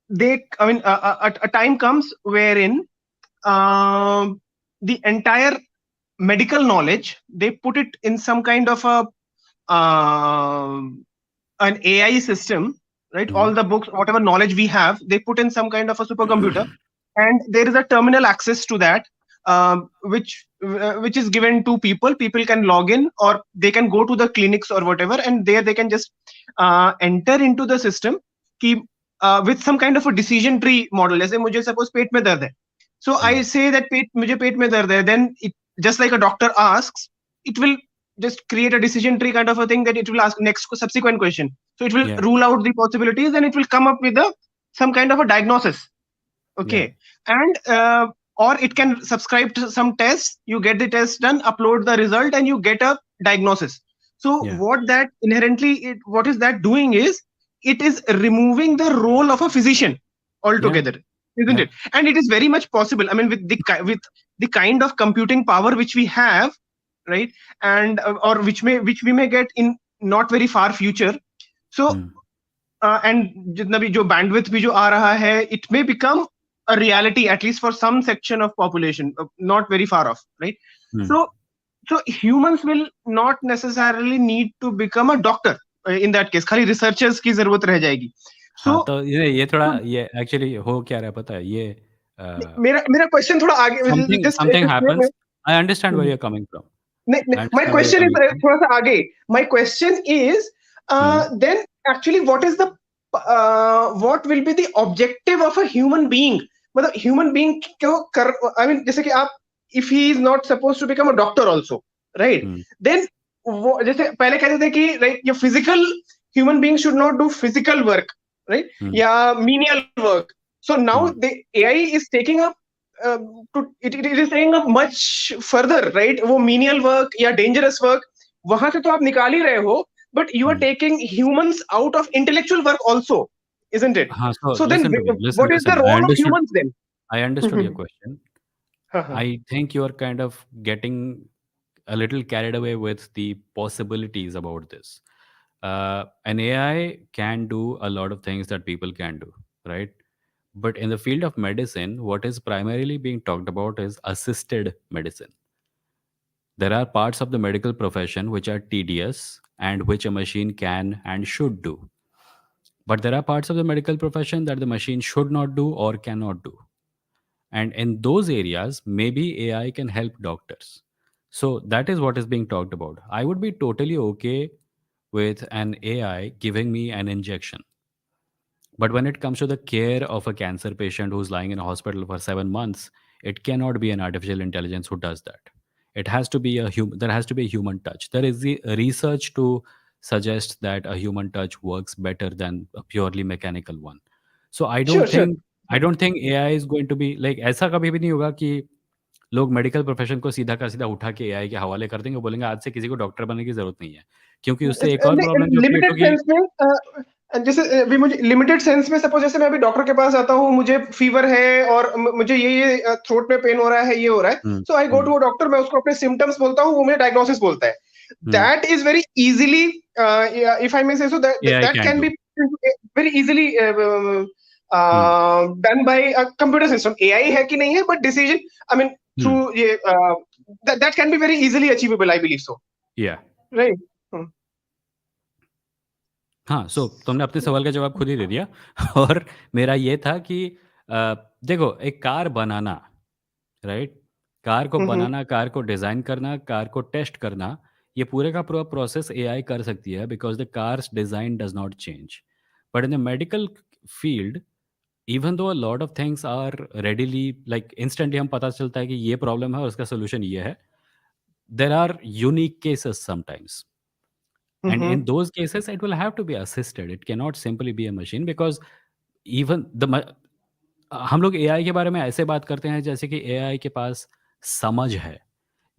[SPEAKER 4] they. I mean, a time comes wherein the entire medical knowledge they put it in some kind of a um, an AI system, right?
[SPEAKER 1] Mhm.
[SPEAKER 4] All the books, whatever knowledge we have, they put in some kind of a supercomputer, and there is a terminal access to that, which is given to people. People can log in, or they can go to the clinics or whatever, and there they can just enter into the system. Keep with some kind of a decision tree model. जैसे मुझे suppose पेट में दर्द है, so I
[SPEAKER 1] Hmm.
[SPEAKER 4] say that मुझे पेट में दर्द है, then it just like a doctor asks, it will just create a decision tree kind of a thing that it will ask next subsequent question. So it will
[SPEAKER 1] Yeah.
[SPEAKER 4] rule out the possibilities and it will come up with a some kind of a diagnosis.
[SPEAKER 1] Yeah.
[SPEAKER 4] Okay, and or it can subscribe to some tests. You get the test done, upload the result, and you get a diagnosis. So
[SPEAKER 1] Yeah.
[SPEAKER 4] what that inherently, what is that doing is it is removing the role of a physician
[SPEAKER 1] Yeah.
[SPEAKER 4] altogether, isn't
[SPEAKER 1] Yeah.
[SPEAKER 4] it? And it is very much possible. I mean, with with the kind of computing power which we have, right, and or which we may get in not very far future. So
[SPEAKER 1] Hmm.
[SPEAKER 4] and जितना भी जो bandwidth भी जो आ रहा है, it may become a reality at least for some section of population, not very far off, right?
[SPEAKER 1] Hmm.
[SPEAKER 4] So so humans will not necessarily need to become a doctor in that case. खाली researchers की जरूरत रह जाएगी.
[SPEAKER 1] हाँ,
[SPEAKER 4] So
[SPEAKER 1] तो ये थोड़ा ये एक्चुअली हो क्या रहा है पता है? ये
[SPEAKER 4] मेरा मेरा क्वेश्चन थोड़ा आगे,
[SPEAKER 1] something
[SPEAKER 4] just
[SPEAKER 1] something
[SPEAKER 4] just
[SPEAKER 1] happens. I understand where you are coming from.
[SPEAKER 4] नहीं,
[SPEAKER 1] I
[SPEAKER 4] my
[SPEAKER 1] understand where you're
[SPEAKER 4] question is
[SPEAKER 1] coming from.
[SPEAKER 4] थोड़ा सा आगे. My question is
[SPEAKER 1] Hmm.
[SPEAKER 4] Then actually what is the what will be the objective of a human being. मतलब human being क्यों कर, I mean जैसे कि आप, if he is not suppose to become a doctor also, right,
[SPEAKER 1] Hmm.
[SPEAKER 4] Then वो जैसे पहले कहते थे कि लाइक ये physical human being should not do physical work, right,
[SPEAKER 1] Hmm.
[SPEAKER 4] या menial work. So now
[SPEAKER 1] Hmm.
[SPEAKER 4] The AI is taking up it is saying up much further, right? वो menial work या dangerous work वहां से तो आप निकाल ही रहे हो, but you are
[SPEAKER 1] Hmm.
[SPEAKER 4] taking humans out of intellectual work also, isn't it?
[SPEAKER 1] So
[SPEAKER 4] So then
[SPEAKER 1] listen to me. Listen,
[SPEAKER 4] what is the
[SPEAKER 1] listen.
[SPEAKER 4] role of humans then?
[SPEAKER 1] I understood your
[SPEAKER 4] Mhm.
[SPEAKER 1] question.
[SPEAKER 4] Uh-huh.
[SPEAKER 1] I think you are kind of getting a little carried away with the possibilities about this. An AI can do a lot of things that people can do, right? But in the field of medicine, what is primarily being talked about is assisted medicine. There are parts of the medical profession which are tedious and which a machine can and should do. But there are parts of the medical profession that the machine should not do or cannot do. And in those areas, maybe AI can help doctors. So that is what is being talked about. I would be totally okay with an AI giving me an injection. But when it comes to the care of a cancer patient who's lying in a hospital for 7 months, it cannot be an artificial intelligence who does that. It has to be a human. There has to be a human touch. There is the research to suggest that a human touch works better than a purely mechanical one. So
[SPEAKER 4] Sure, sure.
[SPEAKER 1] I don't think AI is going to be like ऐसा कभी भी नहीं होगा कि लोग medical profession को सीधा का सीधा उठा के एआई के हवाले कर देंगे, बोलेंगे आज से किसी को डॉक्टर बनने की जरूरत नहीं है, क्योंकि उससे एक और प्रॉब्लम जो क्रिएट
[SPEAKER 4] लिमिटेड
[SPEAKER 1] होगी.
[SPEAKER 4] सेंस में जैसे भी मुझे लिमिटेड सेंस में, सपोज जैसे मैं अभी डॉक्टर के पास आता हूँ, मुझे फीवर है और मुझे ये थ्रोट में पेन हो रहा है, ये हो रहा है,
[SPEAKER 1] हम्म.
[SPEAKER 4] सो आई गो टू अ डॉक्टर, मैं उसको अपने सिम्टम्स बोलता हूँ, वो मुझे डायग्नोसिस बोलता है.
[SPEAKER 1] हम्म.
[SPEAKER 4] That is very easily, if I may say so, that
[SPEAKER 1] AI
[SPEAKER 4] that
[SPEAKER 1] can
[SPEAKER 4] can
[SPEAKER 1] do.
[SPEAKER 4] be very easily
[SPEAKER 1] hmm.
[SPEAKER 4] done by a computer system. AI है कि नहीं है, but decision, I mean, through
[SPEAKER 1] हम्म.
[SPEAKER 4] ये that can be very easily achievable, I believe so,
[SPEAKER 1] या.
[SPEAKER 4] right? Hmm.
[SPEAKER 1] हाँ, सो तुमने अपने सवाल का जवाब खुद ही दे दिया. और मेरा ये था कि देखो, एक कार बनाना, राइट, कार को
[SPEAKER 4] Mhm.
[SPEAKER 1] बनाना, कार को डिज़ाइन करना, कार को टेस्ट करना, ये पूरे का पूरा प्रोसेस एआई कर सकती है, because the cars design does not change. But in the medical field, even though a lot of things are readily, like instantly हम पता चलता है कि ये प्रॉब्लम है और उसका सोल्यूशन ये है. There are unique cases sometimes, and in
[SPEAKER 4] Mhm.
[SPEAKER 1] those cases it will have to be assisted. It cannot simply be a machine, because even हम लोग एआई के बारे में ऐसे बात करते हैं जैसे कि एआई के पास समझ है,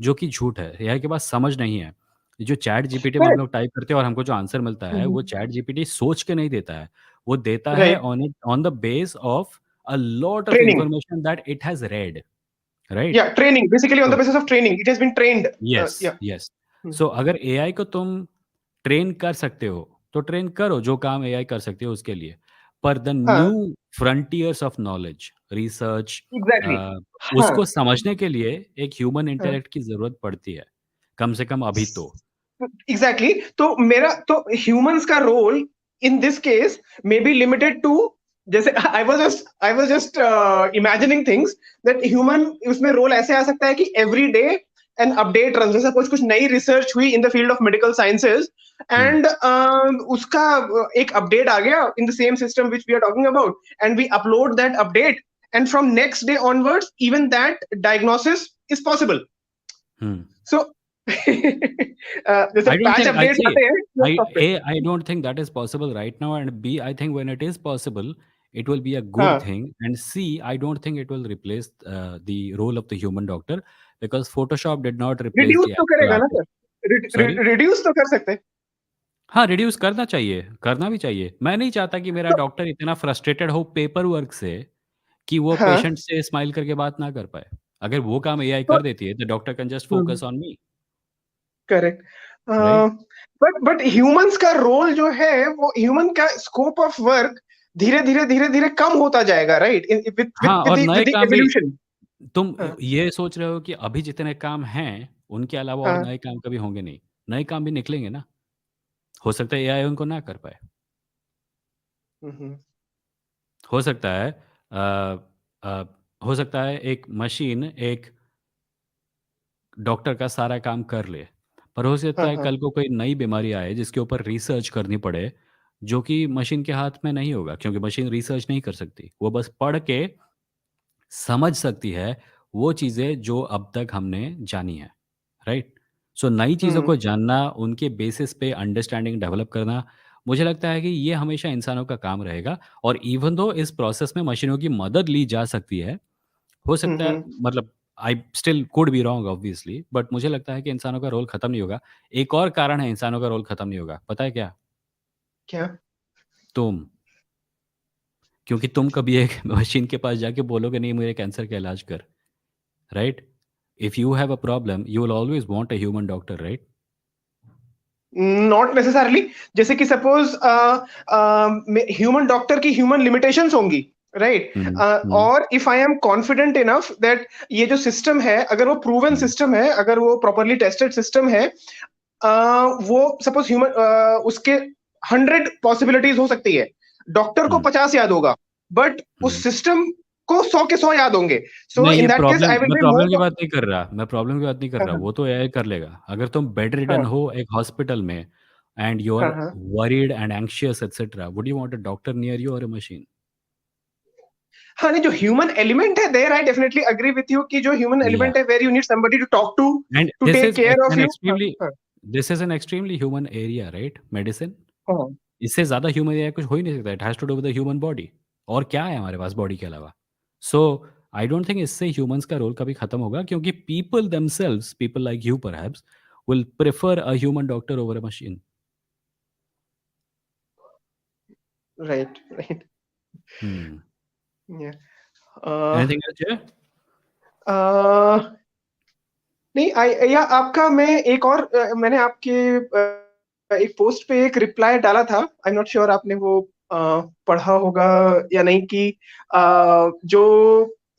[SPEAKER 1] जो कि झूठ है. एआई के पास समझ नहीं है. जो चैट जीपीटी में हम
[SPEAKER 4] Correct.
[SPEAKER 1] लोग टाइप करते हैं और हमको जो आंसर मिलता है, वो
[SPEAKER 4] Mhm.
[SPEAKER 1] चैट जीपीटी सोच के नहीं देता है. वो देता है
[SPEAKER 4] Right.
[SPEAKER 1] On the base of a lot of
[SPEAKER 4] Training.
[SPEAKER 1] Information that it has red, right.
[SPEAKER 4] Yeah, training. Basically, on the basis of training, it has been trained.
[SPEAKER 1] Yes,
[SPEAKER 4] Yeah.
[SPEAKER 1] Yes.
[SPEAKER 4] Mhm.
[SPEAKER 1] सो अगर AI को तुम train कर सकते हो, तो train करो, जो काम एआई कर सकती है उसके लिए. पर द न्यू
[SPEAKER 4] हाँ,
[SPEAKER 1] frontiers of knowledge, research,
[SPEAKER 4] exactly. हाँ,
[SPEAKER 1] उसको समझने के लिए एक ह्यूमन
[SPEAKER 4] हाँ.
[SPEAKER 1] इंटेलेक्ट की ज़रूरत पड़ती है, कम से कम अभी तो.
[SPEAKER 4] Exactly exactly. तो मेरा तो ह्यूमंस का role in this case may be limited to, जैसे I was just imagining things, that human उसमें रोल ऐसे आ सकता है कि every day an update run, जैसे कुछ कुछ नई रिसर्च हुई in the field of medical sciences,
[SPEAKER 1] hmm,
[SPEAKER 4] and उसका एक अपडेट आ गया in the same system which we are talking about, and we upload that update, and from next day onwards even that diagnosis is possible.
[SPEAKER 1] Hmm.
[SPEAKER 4] So जैसे
[SPEAKER 1] I don't
[SPEAKER 4] patch
[SPEAKER 1] think I
[SPEAKER 4] updates
[SPEAKER 1] see.
[SPEAKER 4] आते हैं software.
[SPEAKER 1] I don't think that is possible right now, and B, I think when it is possible, it will be a good
[SPEAKER 4] हाँ,
[SPEAKER 1] thing, and C, I don't think it will replace the role of the human doctor, because Photoshop did not replace
[SPEAKER 4] reduce
[SPEAKER 1] the
[SPEAKER 4] तो
[SPEAKER 1] actual
[SPEAKER 4] करेगा ना
[SPEAKER 1] artist.
[SPEAKER 4] Sir,
[SPEAKER 1] Sorry?
[SPEAKER 4] Reduce तो कर सकते हैं.
[SPEAKER 1] हाँ, reduce करना चाहिए, करना भी चाहिए. मैं नहीं चाहता कि मेरा
[SPEAKER 4] तो
[SPEAKER 1] डॉक्टर इतना फ्रस्ट्रेटेड हो पेपर वर्क से कि वो
[SPEAKER 4] हाँ,
[SPEAKER 1] पेशेंट से स्माइल करके बात ना कर पाए. अगर वो काम एआई
[SPEAKER 4] तो
[SPEAKER 1] कर देती है, the doctor can just focus on me,
[SPEAKER 4] correct.
[SPEAKER 1] Right?
[SPEAKER 4] But humans का रोल जो है, वो ह्यूमन का स्कोप ऑफ वर्क धीरे धीरे कम होता जाएगा, राइट, विद
[SPEAKER 1] हाँ, और नए
[SPEAKER 4] विद द
[SPEAKER 1] काम भी.
[SPEAKER 4] एवोल्यूशन.
[SPEAKER 1] तुम
[SPEAKER 4] हाँ,
[SPEAKER 1] ये सोच रहे हो कि अभी जितने काम हैं, उनके अलावा और
[SPEAKER 4] हाँ.
[SPEAKER 1] नए काम कभी होंगे नहीं. नए काम भी निकलेंगे ना, हो सकता है एआई उनको ना कर पाए.
[SPEAKER 4] हम्म.
[SPEAKER 1] हो सकता है अ, हो सकता है एक मशीन एक डॉक्टर का सारा काम कर ले, पर हो सकता
[SPEAKER 4] हाँ
[SPEAKER 1] है
[SPEAKER 4] हाँ
[SPEAKER 1] कल को कोई नई बीमारी आए जिसके ऊपर रिसर्च करनी पड़े, जो कि मशीन के हाथ में नहीं होगा क्योंकि मशीन रिसर्च नहीं कर सकती। वो बस पढ़ के समझ सकती है वो चीज़ें जो अब तक हमने जानी है, राइट? सो नई चीज़ों
[SPEAKER 4] हम्म
[SPEAKER 1] को जानना, उनके बेसिस पे अंडरस्टैंडिंग डेवलप करना, मुझे लगता है कि ये हमेशा इंसानों का काम रहेगा और इवन दो इस प्रोसेस में मशीनों की मदद ली जा सकती है, हो सकता है
[SPEAKER 4] हम्म।
[SPEAKER 1] मतलब I still could be wrong obviously but मुझे लगता है कि इंसानों का रोल खत्म नहीं होगा। एक और कारण है इंसानों का रोल खत्म नहीं होगा, पता है क्या?
[SPEAKER 4] क्या?
[SPEAKER 1] तुम। क्योंकि तुम कभी एक मशीन के पास जाके बोलोगे नहीं मेरे कैंसर का इलाज कर, right? If you have a problem you will always want a human doctor, right?
[SPEAKER 4] Not necessarily. जैसे कि सपोज ह्यूमन डॉक्टर की ह्यूमन लिमिटेशंस होंगी, राइट?
[SPEAKER 1] हम्म, हम्म,
[SPEAKER 4] और if I am confident enough that ये जो सिस्टम है, अगर वो प्रूवन
[SPEAKER 1] हम्म,
[SPEAKER 4] सिस्टम है, अगर वो प्रॉपरली टेस्टेड सिस्टम है, वो सपोज ह्यूमन उसके 100 पॉसिबिलिटीज हो सकती है, डॉक्टर को
[SPEAKER 1] हम्म,
[SPEAKER 4] 50 याद होगा, बट उस
[SPEAKER 1] हम्म।
[SPEAKER 4] सिस्टम को 100 के 100 याद होंगे। सो
[SPEAKER 1] नहीं, ये
[SPEAKER 4] in that case
[SPEAKER 1] problem
[SPEAKER 4] I will
[SPEAKER 1] मैं
[SPEAKER 4] बी
[SPEAKER 1] प्रॉब्लम की
[SPEAKER 4] मोर।
[SPEAKER 1] बात नहीं कर रहा, मैं प्रॉब्लम की बात नहीं कर
[SPEAKER 4] हाँ
[SPEAKER 1] रहा,
[SPEAKER 4] हाँ
[SPEAKER 1] वो तो एआई कर लेगा। अगर तुम बेड रिडन
[SPEAKER 4] हाँ
[SPEAKER 1] हो एक हॉस्पिटल में एंड यू
[SPEAKER 4] हाँ
[SPEAKER 1] आर
[SPEAKER 4] हाँ।
[SPEAKER 1] Worried and anxious etcetera, would you want a doctor near you और अ मशीन?
[SPEAKER 4] हाँ, नहीं, जो ह्यूमन एलिमेंट है there I definitely agree with you कि जो ह्यूमन
[SPEAKER 1] या
[SPEAKER 4] एलिमेंट है where you need somebody to talk
[SPEAKER 1] and
[SPEAKER 4] to
[SPEAKER 1] this
[SPEAKER 4] tech
[SPEAKER 1] is
[SPEAKER 4] care of
[SPEAKER 1] an
[SPEAKER 4] you. हाँ
[SPEAKER 1] एक्सट्रीमली
[SPEAKER 4] हाँ
[SPEAKER 1] this is an extremely human area, right? Medicine
[SPEAKER 4] हाँ।
[SPEAKER 1] इससे ज़्यादा human area कुछ हो ही नहीं सकता। It has to do with the human body. और क्या है हमारे पास बॉडी के अलावा? सो आई डोंट थिंक इससे ह्यूमंस का रोल कभी खत्म होगा क्योंकि people themselves, people like you perhaps, will prefer a human doctor over a machine.
[SPEAKER 4] Right right.
[SPEAKER 1] Hmm.
[SPEAKER 4] या
[SPEAKER 1] Anything else, Jay?
[SPEAKER 4] नहीं, या आपका मैं एक और मैंने आपके एक पोस्ट पे एक रिप्लाई डाला था, आई एम नॉट श्योर आपने वो अ, पढ़ा होगा या नहीं, कि जो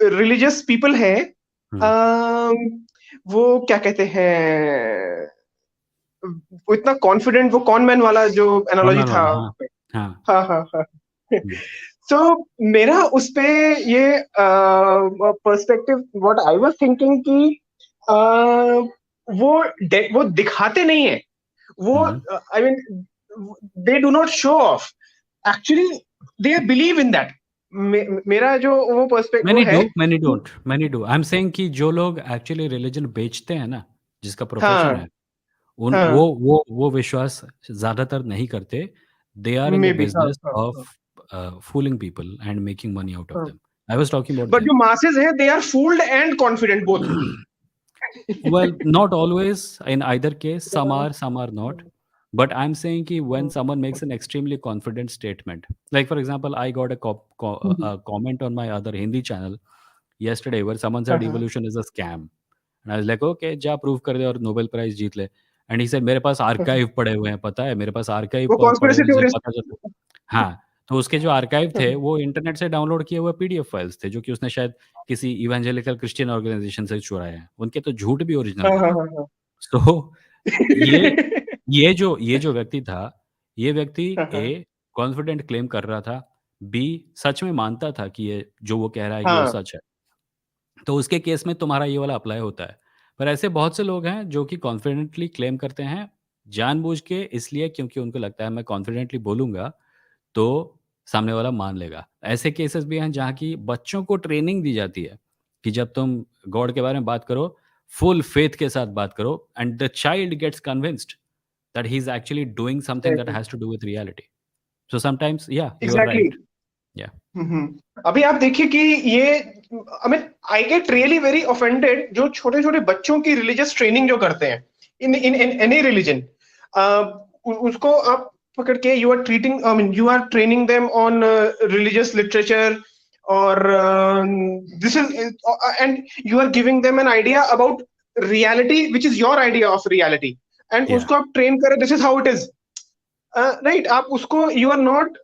[SPEAKER 4] रिलीजियस पीपल हैं,
[SPEAKER 1] Hmm.
[SPEAKER 4] अ, वो क्या कहते हैं, वो इतना कॉन्फिडेंट, वो कॉन मैन वाला जो एनालॉजी
[SPEAKER 1] कॉर्नर
[SPEAKER 4] था।
[SPEAKER 1] वाला, हाँ, हाँ।
[SPEAKER 4] हाँ हाँ हाँ।
[SPEAKER 1] हुँ,
[SPEAKER 4] सो मेरा उस पे ये perspective what I was thinking कि वो दिखाते नहीं है, वो
[SPEAKER 1] hmm.
[SPEAKER 4] I mean they do not show off, actually they believe in that. मेरा जो वो पर्सपेक्टिव वो
[SPEAKER 1] मैनी
[SPEAKER 4] है।
[SPEAKER 1] Do, many don't, many do. I am saying कि जो लोग एक्चुअली रिलिजन बेचते हैं ना, जिसका प्रोफेशन
[SPEAKER 4] हाँ
[SPEAKER 1] है, उन
[SPEAKER 4] हाँ।
[SPEAKER 1] वो विश्वास ज़्यादातर नहीं करते। They are in
[SPEAKER 4] may
[SPEAKER 1] the
[SPEAKER 4] be, हाँ
[SPEAKER 1] बिज़नेस
[SPEAKER 4] हाँ
[SPEAKER 1] ऑफ
[SPEAKER 4] हाँ
[SPEAKER 1] fooling people and making money out of
[SPEAKER 4] हाँ।
[SPEAKER 1] Them. I was talking about
[SPEAKER 4] but
[SPEAKER 1] them.
[SPEAKER 4] जो मासेस है they are fooled and confident both.
[SPEAKER 1] Well, not always in either case. Some are not. But I'm saying ki when someone makes an extremely confident statement, like for example, I got a comment on my other Hindi channel yesterday where someone
[SPEAKER 4] हाँ
[SPEAKER 1] said
[SPEAKER 4] हाँ।
[SPEAKER 1] evolution is a scam. And I was like, okay, जा prove कर दे और Nobel prize जीत ले। And he said मेरे पास archive पड़े हुए हैं, पता है मेरे पास आर्काइव
[SPEAKER 4] वो
[SPEAKER 1] पड़े
[SPEAKER 4] कॉन्स्पिरेसी
[SPEAKER 1] हुए हैं, जिससे पता चलता
[SPEAKER 4] थ्योरिस्ट।
[SPEAKER 1] है। हाँ, तो उसके जो आर्काइव थे वो इंटरनेट से डाउनलोड किए हुए पीडीएफ फाइल्स थे जो कि उसने शायद किसी इवेंजेलिकल क्रिश्चियन ऑर्गेनाइजेशन से चुराए हैं। उनके तो झूठ भी ओरिजिनल
[SPEAKER 4] हाँ
[SPEAKER 1] थे।
[SPEAKER 4] हाँ हाँ हाँ।
[SPEAKER 1] सो ये ये जो व्यक्ति था, ये व्यक्ति
[SPEAKER 4] हाँ हाँ
[SPEAKER 1] ए कॉन्फिडेंट क्लेम कर रहा था, बी सच में मानता था कि ये जो वो कह रहा है कि वो
[SPEAKER 4] हाँ।
[SPEAKER 1] सच है। तो उसके केस में तुम्हारा ये वाला अप्लाई होता है। पर ऐसे बहुत से लोग हैं जो कि कॉन्फिडेंटली क्लेम करते हैं, जानबूझ के इसलिए क्योंकि उनको लगता है मैं कॉन्फिडेंटली बोलूँगा तो सामने वाला मान लेगा। ऐसे केसेस भी हैं जहाँ की बच्चों को ट्रेनिंग दी जाती है कि जब तुम गॉड के बारे में बात करो, फुल फेथ के साथ बात करो and the child gets convinced that he is actually doing something that has to do with reality. So sometimes या यू आर
[SPEAKER 4] एग्जैक्टली।
[SPEAKER 1] राइट। या
[SPEAKER 4] अभी आप देखिए कि ये, I mean I get really very offended जो छोटे छोटे बच्चों की रिलीजियस ट्रेनिंग जो करते हैं इन इन इन एनी रिलीजन, उसको आप पकड़ के you are treating, I mean you are training them on religious literature, और this is, and you are giving them an idea about reality which is your idea of reality, and
[SPEAKER 1] या
[SPEAKER 4] उसको आप train करें this is how it is, right? आप उसको, you are not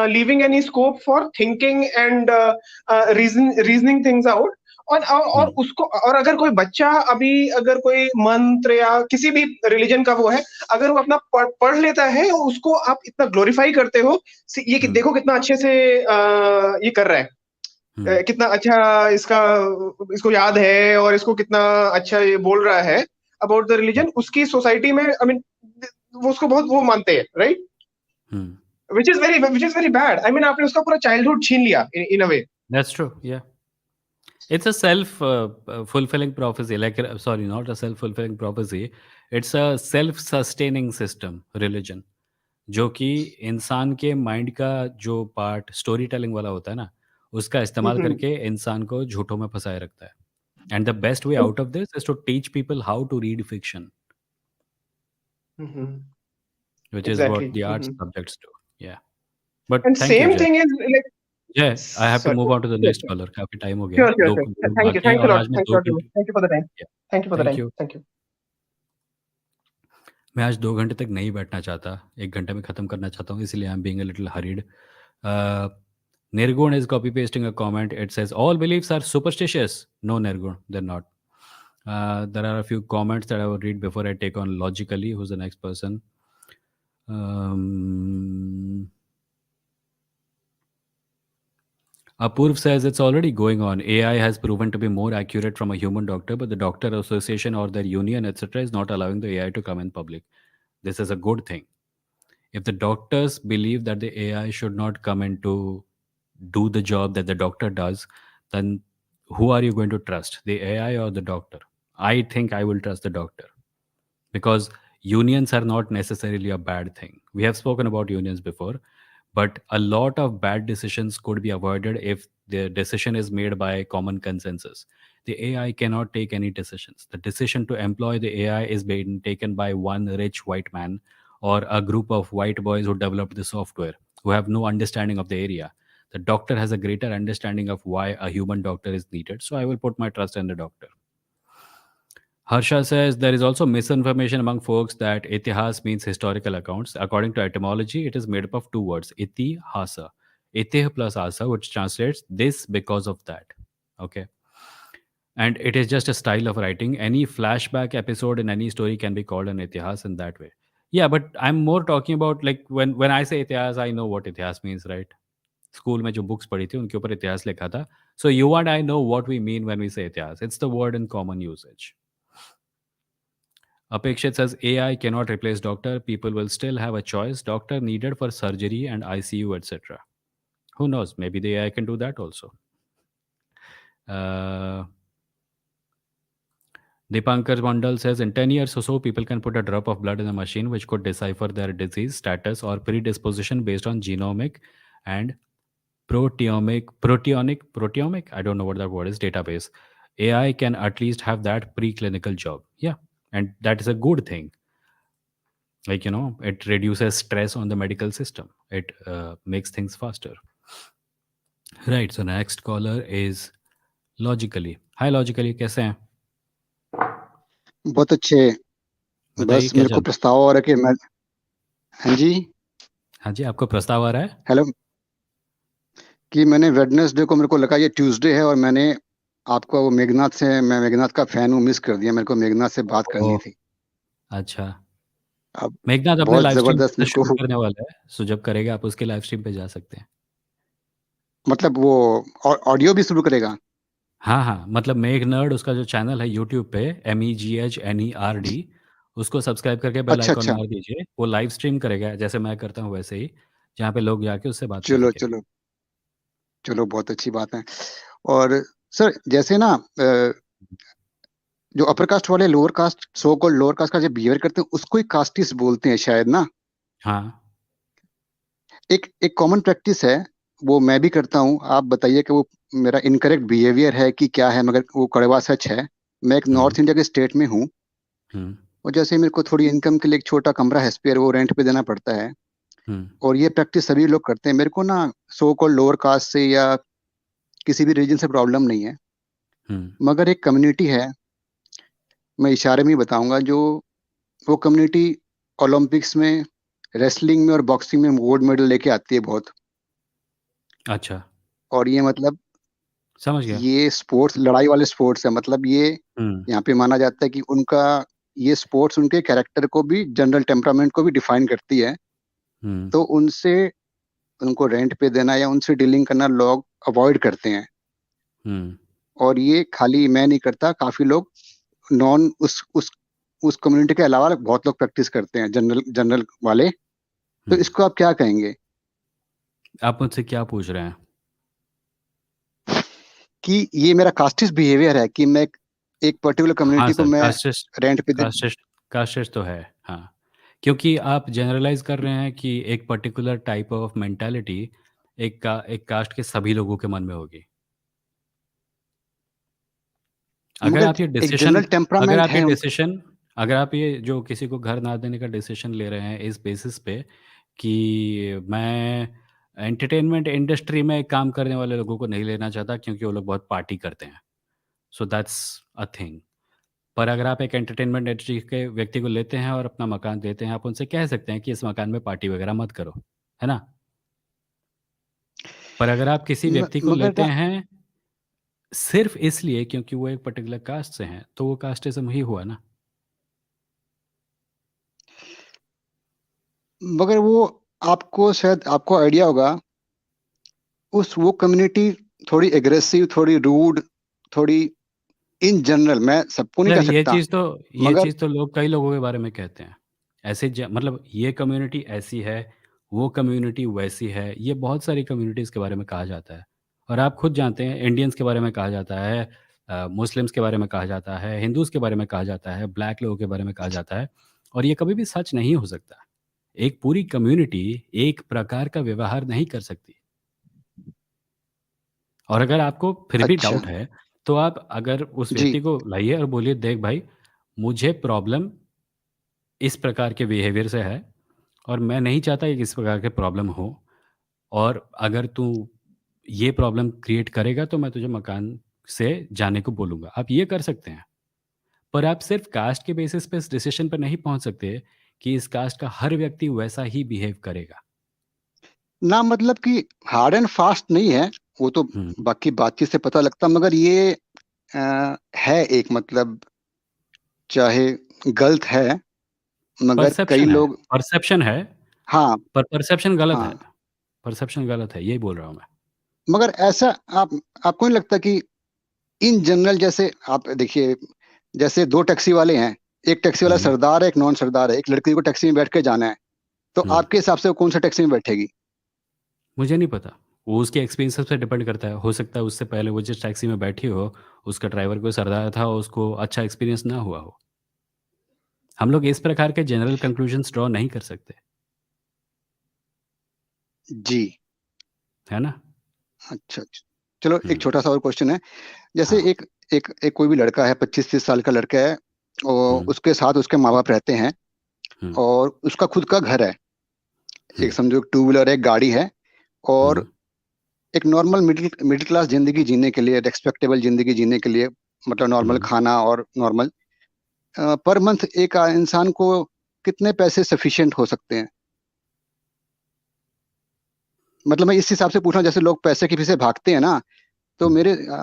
[SPEAKER 4] leaving any scope for thinking and reasoning things out. और
[SPEAKER 1] hmm,
[SPEAKER 4] उसको, और अगर कोई बच्चा अभी, अगर कोई मंत्र या किसी भी रिलीजन का वो है, अगर वो अपना पढ़ लेता है, उसको आप इतना ग्लोरीफाई करते हो, ये
[SPEAKER 1] हुँ,
[SPEAKER 4] देखो कितना अच्छे से ये कर रहा है, कितना अच्छा इसका इसको याद है और इसको कितना अच्छा ये बोल रहा है अबाउट द रिलीजन, उसकी सोसाइटी में आई मीन वो उसको बहुत वो मानते हैं, right? Which is very bad. I mean आपने उसका पूरा चाइल्डहुड छीन लिया इन अ वे।
[SPEAKER 1] That's true. Yeah. It's a self fulfilling prophecy. Like, sorry, not a self fulfilling prophecy. It's a self sustaining system, religion. जो कि इंसान के माइंड का जो पार्ट स्टोरी टेलिंग वाला होता है ना, उसका इस्तेमाल करके इंसान को झूठों में फंसाए रखता है. And the best way out of this is to teach people how to read fiction, which is what
[SPEAKER 4] exactly.
[SPEAKER 1] the art subjects do. Yeah. But
[SPEAKER 4] and
[SPEAKER 1] thank you,
[SPEAKER 4] same
[SPEAKER 1] Jay.
[SPEAKER 4] Thing is like,
[SPEAKER 1] Jay, I have to move on to the next
[SPEAKER 4] sorry,
[SPEAKER 1] caller. काफी time हो गया.
[SPEAKER 4] Sure sure
[SPEAKER 1] दो
[SPEAKER 4] sure,
[SPEAKER 1] लोग
[SPEAKER 4] thank you,
[SPEAKER 1] बाकी हैं
[SPEAKER 4] thanks a
[SPEAKER 1] और
[SPEAKER 4] lot,
[SPEAKER 1] आज मैं
[SPEAKER 4] थैंक्स अ
[SPEAKER 1] दो
[SPEAKER 4] लॉट,
[SPEAKER 1] घंटे.
[SPEAKER 4] Thank you for the time,
[SPEAKER 1] Yeah.
[SPEAKER 4] Thank you for the
[SPEAKER 1] Thank
[SPEAKER 4] time,
[SPEAKER 1] you.
[SPEAKER 4] Thank you.
[SPEAKER 1] मैं आज 2 घंटे तक नहीं बैठना चाहता, 1 घंटे में ख़त्म करना चाहता हूँ, इसलिए I am being a little hurried. Nirgun is copy pasting a comment. It says, all beliefs are superstitious. No, Nirgun, they're not. There are a few comments that I will read before I take on logically. Who's the next person? Um, Apurv says it's already going on. AI has proven to be more accurate from a human doctor, but the doctor association or their union, etc., is not allowing the AI to come in public. This is a good thing. If the doctors believe that the AI should not come in to do the job that the doctor does, then who are you going to trust, the AI or the doctor? I think I will trust the doctor, because unions are not necessarily a bad thing. We have spoken about unions before, but a lot of bad decisions could be avoided if the decision is made by common consensus. The AI cannot take any decisions. The decision to employ the AI is being taken by one rich white man or a group of white boys who developed the software, who have no understanding of the area. The doctor has a greater understanding of why a human doctor is needed, so I will put my trust in the doctor. Harsha says there is also misinformation among folks that itihas means historical accounts. According to etymology, it is made up of two words, itihasa. Itih plus asa, which translates this because of that. Okay. And it is just a style of writing. Any flashback episode in any story can be called an itihas in that way. Yeah, but I'm more talking about, like, when I say itihas, I know what itihas means, right? School में जो books पढ़ी थी उनके ऊपर इतिहास लिखा था. So you and I know what we mean when we say itihas. It's the word in common usage. Apekshit says AI cannot replace doctor. People will still have a choice. Doctor needed for surgery and ICU, etc. Who knows? Maybe the AI can do that also. Uh, Dipankar Mandal says in 10 years or so, people can put a drop of blood in a machine which could decipher their disease status or predisposition based on genomic and proteomic, I don't know what that word is, database. AI can at least have that preclinical job. Yeah. And that is a good thing. Like, it reduces stress on the medical system. It makes things faster. Right. So next caller is Logically. Hi Logically, कैसे हैं?
[SPEAKER 5] बहुत अच्छे।
[SPEAKER 1] बताइए
[SPEAKER 5] बस
[SPEAKER 1] क्या
[SPEAKER 5] मेरे को
[SPEAKER 1] चल रहा है?
[SPEAKER 5] प्रस्ताव आ रहा है कि मैं, हाँ जी,
[SPEAKER 1] हाँ जी, आपको प्रस्ताव आ रहा है?
[SPEAKER 5] हेलो, कि मैंने वेडनेसडे को, मेरे को लगा ये ट्यूसडे है और मैंने आपको वो मेघनाथ से, मैं मेघनाथ का फैन हूँ, मिस कर दिया। मेरे को मेघनाथ से बात करनी
[SPEAKER 1] ओह,
[SPEAKER 5] थी।
[SPEAKER 1] अच्छा।
[SPEAKER 5] अब
[SPEAKER 1] मेघनाथ अपने
[SPEAKER 5] बहुत
[SPEAKER 1] लाइव स्ट्रीम
[SPEAKER 5] जबरदस्त मेरे
[SPEAKER 1] शुरू
[SPEAKER 5] को,
[SPEAKER 1] करने वाला है, सो जब करेगा आप उसके लाइव स्ट्रीम पे जा सकते हैं.
[SPEAKER 5] मतलब वो ऑडियो भी शुरू करेगा?
[SPEAKER 1] हाँ हाँ, मतलब मेघ नर्ड उसका जो चैनल है यूट्यूब पे, MEGHNERD, उसको सब्सक्राइब करके बेल
[SPEAKER 5] अच्छा
[SPEAKER 1] आइकॉन
[SPEAKER 5] अच्छा,
[SPEAKER 1] मार दीजिए. वो लाइव स्ट्रीम करेगा जैसे मैं करता हूँ वैसे ही, जहाँ पे लोग जाके उससे बात
[SPEAKER 5] चलो
[SPEAKER 1] करेंगे.
[SPEAKER 5] चलो चलो, बहुत अच्छी बात है। और सर, जैसे ना जो अपर कास्ट वाले lower caste, so called lower caste का जो बिहेवियर करते हैं उसको ही कास्टिस्ट बोलते हैं शायद ना।
[SPEAKER 1] हाँ.
[SPEAKER 5] एक एक कॉमन प्रैक्टिस है, वो मैं भी करता हूँ। आप बताइए कि वो मेरा इनकरेक्ट बिहेवियर है कि क्या है, मगर वो कड़वा सच है। मैं एक
[SPEAKER 1] हम्म.
[SPEAKER 5] नॉर्थ इंडिया के स्टेट में हूँ,
[SPEAKER 1] हम्म.
[SPEAKER 5] और जैसे मेरे को थोड़ी इनकम के लिए एक छोटा कमरा है स्पेयर, वो रेंट पे देना पड़ता है।
[SPEAKER 1] हम्म.
[SPEAKER 5] और ये प्रैक्टिस सभी लोग करते हैं। मेरे को ना सो कॉल्ड लोअर कास्ट से या किसी भी रीजन से प्रॉब्लम नहीं है,
[SPEAKER 1] हम्म.
[SPEAKER 5] मगर एक कम्युनिटी है, मैं इशारे में ही बताऊंगा, जो वो कम्युनिटी ओलंपिक्स में, रेसलिंग में और बॉक्सिंग में गोल्ड मेडल लेके आती है बहुत।
[SPEAKER 1] अच्छा,
[SPEAKER 5] और ये मतलब
[SPEAKER 1] समझ गया.
[SPEAKER 5] ये स्पोर्ट्स लड़ाई वाले स्पोर्ट्स है, मतलब ये
[SPEAKER 1] हम्म.
[SPEAKER 5] यहाँ पे माना जाता है कि उनका ये स्पोर्ट्स उनके कैरेक्टर को भी, जनरल टेम्परामेंट को भी डिफाइन करती है।
[SPEAKER 1] हम्म.
[SPEAKER 5] तो उनसे, उनको रेंट पे देना या उनसे डीलिंग करना लोग अवॉइड करते हैं।
[SPEAKER 1] हम्म।
[SPEAKER 5] और ये खाली मैं नहीं करता, काफी लोग नॉन उस कम्युनिटी के अलावा बहुत लोग प्रैक्टिस करते हैं, जनरल जनरल वाले। तो
[SPEAKER 1] हम्म।
[SPEAKER 5] इसको आप क्या कहेंगे
[SPEAKER 1] आप मुझसे क्या पूछ रहे हैं?
[SPEAKER 5] कि ये मेरा कास्टिस्ट बिहेवियर है कि मैं एक पर्टिकुलर
[SPEAKER 1] हाँ
[SPEAKER 5] कम्युनिटी को
[SPEAKER 1] सर,
[SPEAKER 5] मैं
[SPEAKER 1] कास्टिस्ट
[SPEAKER 5] रेंट पे दे।
[SPEAKER 1] कास्टिस्ट कास्टिस्ट तो है, हाँ। क्योंकि आप जनरलाइज कर रहे हैं कि एक पर्टिकुलर टाइप ऑफ मेंटालिटी एक कास्ट के सभी लोगों के मन में होगी। अगर
[SPEAKER 5] मगर
[SPEAKER 1] आप ये
[SPEAKER 5] एक
[SPEAKER 1] डिसीजन
[SPEAKER 5] जनरल
[SPEAKER 1] अगर
[SPEAKER 5] टेम्परामेंट
[SPEAKER 1] आप ये
[SPEAKER 5] है उनका।
[SPEAKER 1] डिसीजन अगर आप ये जो किसी को घर ना देने का डिसीजन ले रहे हैं इस बेसिस पे कि मैं एंटरटेनमेंट इंडस्ट्री में काम करने वाले लोगों को नहीं लेना चाहता क्योंकि वो लोग बहुत पार्टी करते हैं, सो दैट्स अ थिंग। पर अगर आप एक एंटरटेनमेंट इंडस्ट्री के व्यक्ति को लेते हैं और अपना मकान देते हैं, आप उनसे कह सकते हैं कि इस मकान में पार्टी वगैरह मत करो, है ना? पर अगर आप किसी व्यक्ति को
[SPEAKER 5] मगर
[SPEAKER 1] लेते हैं सिर्फ इसलिए क्योंकि वो एक पर्टिकुलर कास्ट से हैं, तो वो कास्टिज्म ही हुआ ना।
[SPEAKER 5] मगर वो आपको शायद आपको आइडिया होगा, वो कम्युनिटी थोड़ी एग्रेसिव, थोड़ी रूड, थोड़ी इन जनरल, मैं सबको नहीं
[SPEAKER 1] सर
[SPEAKER 5] कह सकता,
[SPEAKER 1] ये
[SPEAKER 5] मगर
[SPEAKER 1] चीज़ तो लोग कई लोगों के बारे में कहते हैं। ऐसे मतलब ये कम्युनिटी ऐसी है, वो कम्युनिटी वैसी है, ये बहुत सारी कम्युनिटीज़ के बारे में कहा जाता है। और आप खुद जानते हैं इंडियंस के बारे में कहा जाता है, मुस्लिम्स के बारे में कहा जाता है, हिंदूज़ के बारे में कहा जाता है, ब्लैक लोगों के बारे में कहा जाता है, और ये कभी भी सच नहीं हो सकता। एक पूरी कम्युनिटी एक प्रकार का व्यवहार नहीं कर सकती। और अगर आपको फिर भी
[SPEAKER 5] अच्छा।
[SPEAKER 1] डाउट है, तो आप अगर उस
[SPEAKER 5] जी।
[SPEAKER 1] व्यक्ति को लाइए और बोलिए, "देख भाई, मुझे प्रॉब्लम इस प्रकार के बिहेवियर से है और मैं नहीं चाहता कि इस प्रकार के प्रॉब्लम हो, और अगर तू ये प्रॉब्लम क्रिएट करेगा तो मैं तुझे मकान से जाने को बोलूँगा।" आप ये कर सकते हैं। पर आप सिर्फ़ कास्ट के बेसिस पे इस डिसीज़न पे नहीं पहुँच सकते कि इस कास्ट का हर व्यक्ति वैसा ही बिहेव करेगा।
[SPEAKER 5] ना मतलब कि हार्ड एंड फास्ट नहीं है, वो तो
[SPEAKER 1] हुँ।
[SPEAKER 5] बाकी बातचीत से पता लगता, मगर ये है एक मतलब, चाहे गलत है, मगर कई लोग।
[SPEAKER 1] परसेप्शन है,
[SPEAKER 5] हाँ।
[SPEAKER 1] पर परसेप्शन गलत है।
[SPEAKER 5] हाँ।
[SPEAKER 1] परसेप्शन गलत है, यही बोल रहा हूँ मैं।
[SPEAKER 5] मगर ऐसा आप आपको नहीं लगता कि इन जनरल, जैसे आप देखिए, जैसे दो टैक्सी वाले हैं, एक टैक्सी वाला
[SPEAKER 1] हुँ,
[SPEAKER 5] सरदार है, एक नॉन सरदार है, एक लड़की को टैक्सी में बैठ के जाना है, तो
[SPEAKER 1] हुँ।
[SPEAKER 5] आपके हिसाब से वो कौन सा टैक्सी में बैठेगी?
[SPEAKER 1] मुझे नहीं पता। वो उसके एक्सपीरियंसेस पे डिपेंड करता है। हो सकता है उससे पहले वो जिस टैक्सी में बैठी हो, उसका ड्राइवर कोई सरदार था, उसको अच्छा एक्सपीरियंस ना हुआ हो। हम लोग इस प्रकार के जनरल कंक्लूजन्स ड्रॉ नहीं कर सकते,
[SPEAKER 5] जी।
[SPEAKER 1] है ना?
[SPEAKER 5] अच्छा, अच्छा। चलो
[SPEAKER 1] हुँ,
[SPEAKER 5] एक छोटा सा और क्वेश्चन है। जैसे
[SPEAKER 1] हाँ।
[SPEAKER 5] एक कोई भी लड़का है, 25-30 साल का लड़का है, और
[SPEAKER 1] हुँ,
[SPEAKER 5] उसके साथ उसके माँ बाप रहते हैं,
[SPEAKER 1] हुँ,
[SPEAKER 5] और उसका खुद का घर है,
[SPEAKER 1] हुँ,
[SPEAKER 5] एक समझो टू व्हीलर, एक गाड़ी है,
[SPEAKER 1] हुँ,
[SPEAKER 5] और एक नॉर्मल मिडिल मिडिल क्लास जिंदगी जीने के लिए, रेस्पेक्टेबल जिंदगी जीने के लिए, मतलब नॉर्मल
[SPEAKER 1] हुँ।
[SPEAKER 5] खाना और नॉर्मल, पर मंथ एक इंसान को कितने पैसे सफिशिएंट हो सकते हैं? मतलब मैं इस हिसाब से पूछ रहा हूँ, जैसे लोग पैसे के पीछे भागते हैं ना, तो
[SPEAKER 1] हुँ।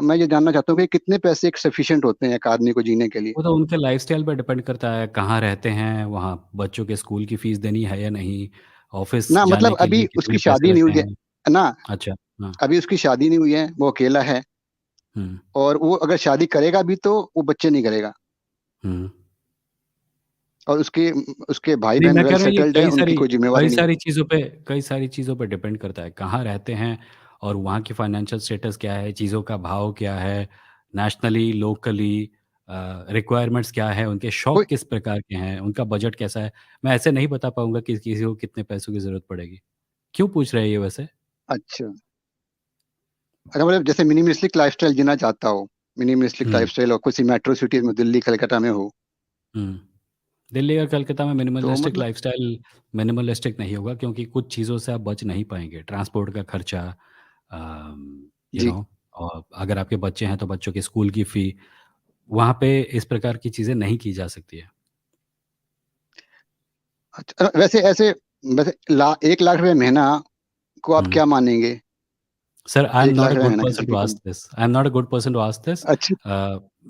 [SPEAKER 5] मैं ये जानना चाहता हूँ कि कितने पैसे एक सफिशिएंट होते हैं एक आदमी को जीने के लिए?
[SPEAKER 1] वो तो उनके लाइफ़स्टाइल पे डिपेंड करता है, कहाँ रहते हैं, वहाँ बच्चों के स्कूल की फ़ीस देनी है या नहीं, ऑफ़िस
[SPEAKER 5] ना
[SPEAKER 1] जाने
[SPEAKER 5] मतलब
[SPEAKER 1] के
[SPEAKER 5] अभी
[SPEAKER 1] लिए कितने
[SPEAKER 5] उसकी
[SPEAKER 1] पैसे
[SPEAKER 5] शादी नहीं
[SPEAKER 1] लगते
[SPEAKER 5] हुई है
[SPEAKER 1] हैं।
[SPEAKER 5] ना,
[SPEAKER 1] अच्छा, हाँ।
[SPEAKER 5] अभी उसकी शादी नहीं हुई है, वो अकेला है,
[SPEAKER 1] हुँ,
[SPEAKER 5] और वो अगर शादी करेगा भी तो वो बच्चे नहीं करेगा,
[SPEAKER 1] हुँ।
[SPEAKER 5] और उसके उसके भाई
[SPEAKER 1] नहीं,
[SPEAKER 5] बहन
[SPEAKER 1] मैं
[SPEAKER 5] वेल
[SPEAKER 1] कह रहा हूँ ये
[SPEAKER 5] सेटल्ड है, उनकी कोई जिम्मेवारी नहीं है।
[SPEAKER 1] कई सारी चीज़ों पे डिपेंड करता है, कहाँ रहते हैं और वहाँ की फाइनेंशियल स्टेटस क्या है, चीज़ों का भाव क्या है, नेशनली, लोकली रिक्वायरमेंट्स क्या है, उनके
[SPEAKER 5] कोई।
[SPEAKER 1] शौक किस प्रकार के हैं, उनका बजट कैसा है। मैं ऐसे नहीं बता पाऊँगा कि किसी को कितने पैसों की ज़रूरत पड़ेगी। क्यों पूछ रहे हैं ये वैसे?
[SPEAKER 5] अच्छा। अच्छा, मतलब जैसे मिनिमलिस्टिक लाइफस्टाइल जीना चाहता हो, मिनिमलिस्टिक
[SPEAKER 1] हुँ,
[SPEAKER 5] लाइफस्टाइल, और किसी मेट्रो सिटीज में, दिल्ली कलकत्ता में हो,
[SPEAKER 1] हुँ। दिल्ली और कलकत्ता में
[SPEAKER 5] तो
[SPEAKER 1] मिनिमलिस्टिक
[SPEAKER 5] मतलब।
[SPEAKER 1] लाइफ़स्टाइल मिनिमलिस्टिक नहीं होगा क्योंकि कुछ चीज़ों से आप बच नहीं पाएँगे। ट्रांसपोर्ट का खर्चा, यू
[SPEAKER 5] जी।
[SPEAKER 1] नो, और अगर आपके बच्चे हैं तो बच्चों के स्कूल की फ़ी, वहाँ पे इस प्रकार की चीज़ें नहीं की जा सकती है।
[SPEAKER 5] अच्छा, वैसे ऐसे, वैसे 1 लाख रुपए महीना को आप
[SPEAKER 1] हुँ।
[SPEAKER 5] क्या मानेंगे?
[SPEAKER 1] सर, आई एम
[SPEAKER 5] एक
[SPEAKER 1] नॉट
[SPEAKER 5] लाख
[SPEAKER 1] अ
[SPEAKER 5] रुपए
[SPEAKER 1] गुड
[SPEAKER 5] महीना किसी
[SPEAKER 1] पर्सन
[SPEAKER 5] की
[SPEAKER 1] to
[SPEAKER 5] come.
[SPEAKER 1] Ask this. I am not a good person to ask this.
[SPEAKER 5] अच्छा।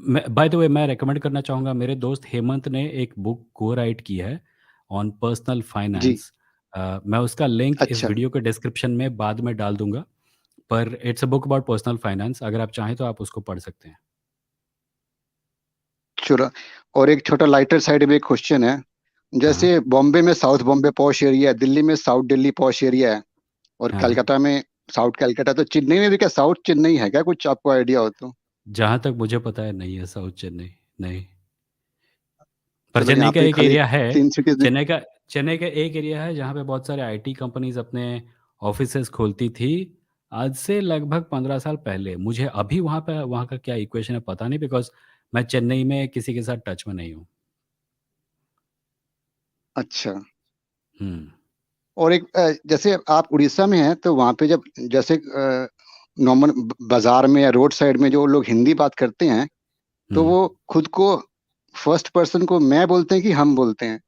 [SPEAKER 1] मैं बाय द वे मैं रिकमेंड करना चाहूँगा, मेरे दोस्त हेमंत ने एक बुक को-राइट की है ऑन पर्सनल
[SPEAKER 5] जी।
[SPEAKER 1] फाइनेंस। मैं उसका लिंक इस
[SPEAKER 5] अच्छा।
[SPEAKER 1] वीडियो के डिस्क्रिप्शन में बाद में डाल दूँगा। पर it's a book about personal finance, अगर आप चाहें तो आप उसको पढ़ सकते हैं।
[SPEAKER 5] चलो, और एक छोटा लाइटर साइड में एक क्वेश्चन है।
[SPEAKER 1] हाँ
[SPEAKER 5] जैसे बॉम्बे में साउथ बॉम्बे पॉश एरिया है, दिल्ली में साउथ दिल्ली पॉश एरिया है, और
[SPEAKER 1] हाँ।
[SPEAKER 5] कलकत्ता में साउथ कलकत्ता, तो चेन्नई में भी क्या साउथ चेन्नई है क्या? कुछ आपको आइडिया हो तो।
[SPEAKER 1] जहाँ तक मुझे पता है नहीं है साउथ चेन्नई, नहीं। पर
[SPEAKER 5] चलो,
[SPEAKER 1] चेन्नई
[SPEAKER 5] यहाँ
[SPEAKER 1] का
[SPEAKER 5] पे
[SPEAKER 1] एक
[SPEAKER 5] खाली
[SPEAKER 1] एरिया है।
[SPEAKER 5] 3 सिटीज।
[SPEAKER 1] चेन्नई का एक एरिया है जहाँ पे बहुत सारे आईटी कंपनीज अपने ऑफिसेज खोलती थी, आज से लगभग 15 साल पहले। मुझे अभी वहाँ का क्या इक्वेशन है पता नहीं, बिकॉज मैं चेन्नई में किसी के साथ टच में नहीं हूँ।
[SPEAKER 5] अच्छा।
[SPEAKER 1] हम्म।
[SPEAKER 5] और एक जैसे आप उड़ीसा में हैं, तो वहाँ पे जब जैसे नॉर्मल बाजार में या रोड साइड में जो लोग हिंदी बात करते हैं, तो
[SPEAKER 1] हम्म।
[SPEAKER 5] वो खुद को फर्स्ट पर्सन को मैं बोलते हैं कि हम बोलते हैं?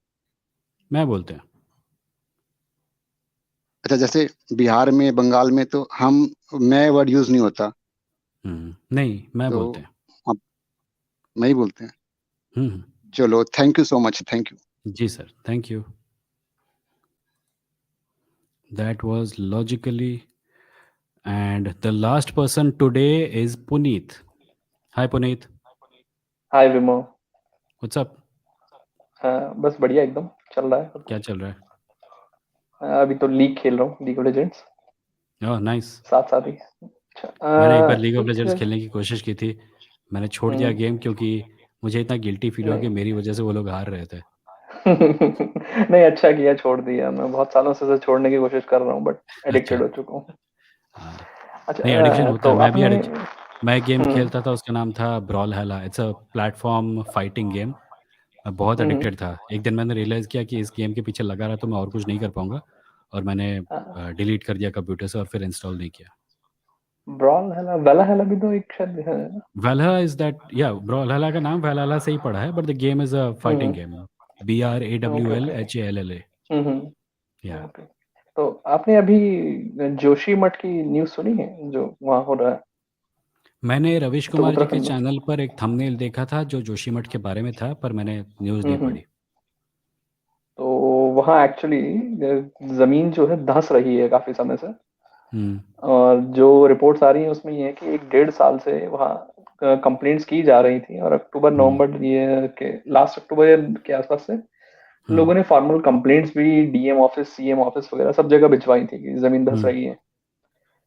[SPEAKER 1] मैं बोलते हैं।
[SPEAKER 5] अच्छा, जैसे बिहार में, बंगाल में तो हम, मैं वर्ड यूज नहीं होता,
[SPEAKER 1] नहीं, मैं
[SPEAKER 5] तो
[SPEAKER 1] बोलते हैं।
[SPEAKER 5] आप मैं ही बोलते हैं।
[SPEAKER 1] हम्म।
[SPEAKER 5] चलो, thank you so much, thank you.
[SPEAKER 1] जी sir, thank you. That was logically. And the last person today is Puneet. Hi Puneet.
[SPEAKER 6] Hi Vimo.
[SPEAKER 1] What's up?
[SPEAKER 6] बस बढ़िया एकदम चल रहा है सब
[SPEAKER 1] क्या
[SPEAKER 6] कुछ।
[SPEAKER 1] चल रहा है?
[SPEAKER 6] अभी तो लीग खेल रहा हूँ, league of legends
[SPEAKER 1] oh nice.
[SPEAKER 6] साथ साथ ही। अच्छा,
[SPEAKER 1] मैंने एक बार लीग ऑफ
[SPEAKER 6] एक
[SPEAKER 1] लेजेंड्स खेलने की कोशिश की थी, मैंने छोड़ दिया
[SPEAKER 6] हम्म,
[SPEAKER 1] गेम, क्योंकि मुझे इतना गिल्टी फील हुआ कि
[SPEAKER 6] नहीं।
[SPEAKER 1] मेरी वजह से वो लोग हार रहे थे।
[SPEAKER 6] नहीं, अच्छा किया छोड़ दिया। मैं बहुत सालों से इसे छोड़ने की कोशिश कर रहा हूँ बट
[SPEAKER 1] अच्छा।
[SPEAKER 6] एडिक्टेड हो चुका हूँ।
[SPEAKER 1] हाँ।
[SPEAKER 6] अच्छा,
[SPEAKER 1] नहीं, एडिक्शन होता है,
[SPEAKER 6] तो
[SPEAKER 1] मैं भी
[SPEAKER 6] आपने
[SPEAKER 1] एडिक्ट। मैं गेम
[SPEAKER 6] हम्म
[SPEAKER 1] खेलता था, उसका नाम था ब्रॉल हैला, it's a platform fighting game. मैं बहुत
[SPEAKER 6] हम्म
[SPEAKER 1] एडिक्टेड था। एक दिन मैंने रियलाइज़ किया कि इस गेम के पीछे लगा रहा तो मैं और कुछ नहीं कर पाऊंगा, और मैंने डिलीट कर दिया कंप्यूटर से और फिर इंस्टॉल नहीं किया।
[SPEAKER 6] ब्रॉल हैला, वेला हैला भी तो एक शायद है ना?
[SPEAKER 1] वैल्हला इज दैट, या ब्रॉलहला का नाम वैल्हला से ही पड़ा है, but the game is a fighting game.
[SPEAKER 6] Okay
[SPEAKER 1] BRAWL
[SPEAKER 6] okay.
[SPEAKER 1] HALLA। या।
[SPEAKER 6] ओके। तो आपने अभी जोशी मठ की न्यूज़ सुनी है जो वहाँ हो रहा है
[SPEAKER 1] मैंने रविश
[SPEAKER 6] उत्तर
[SPEAKER 1] कुमार जी के
[SPEAKER 6] उत्तराखंड में?
[SPEAKER 1] चैनल पर एक थंबनेल देखा था जो जोशीमठ के बारे में था, पर मैंने न्यूज़ नहीं
[SPEAKER 6] हम्म।
[SPEAKER 1] पढ़ी।
[SPEAKER 6] तो वहाँ एक्चुअली जमीन जो है धंस रही है काफी समय से।
[SPEAKER 1] हम्म।
[SPEAKER 6] और जो रिपोर्ट्स आ रही हैं उसमें ये है कि 1.5 साल से वहाँ कंप्लेंट्स की जा रही थी, और अक्टूबर
[SPEAKER 1] हम्म।
[SPEAKER 6] नवंबर ये के लास्ट अक्टूबर के आसपास से
[SPEAKER 1] हम्म।
[SPEAKER 6] लोगों ने फॉर्मल कंप्लेंट्स भी डीएम ऑफिस, सीएम ऑफिस वगैरह सब जगह भिजवाई थी कि जमीन धंस
[SPEAKER 1] हम्म।
[SPEAKER 6] रही है।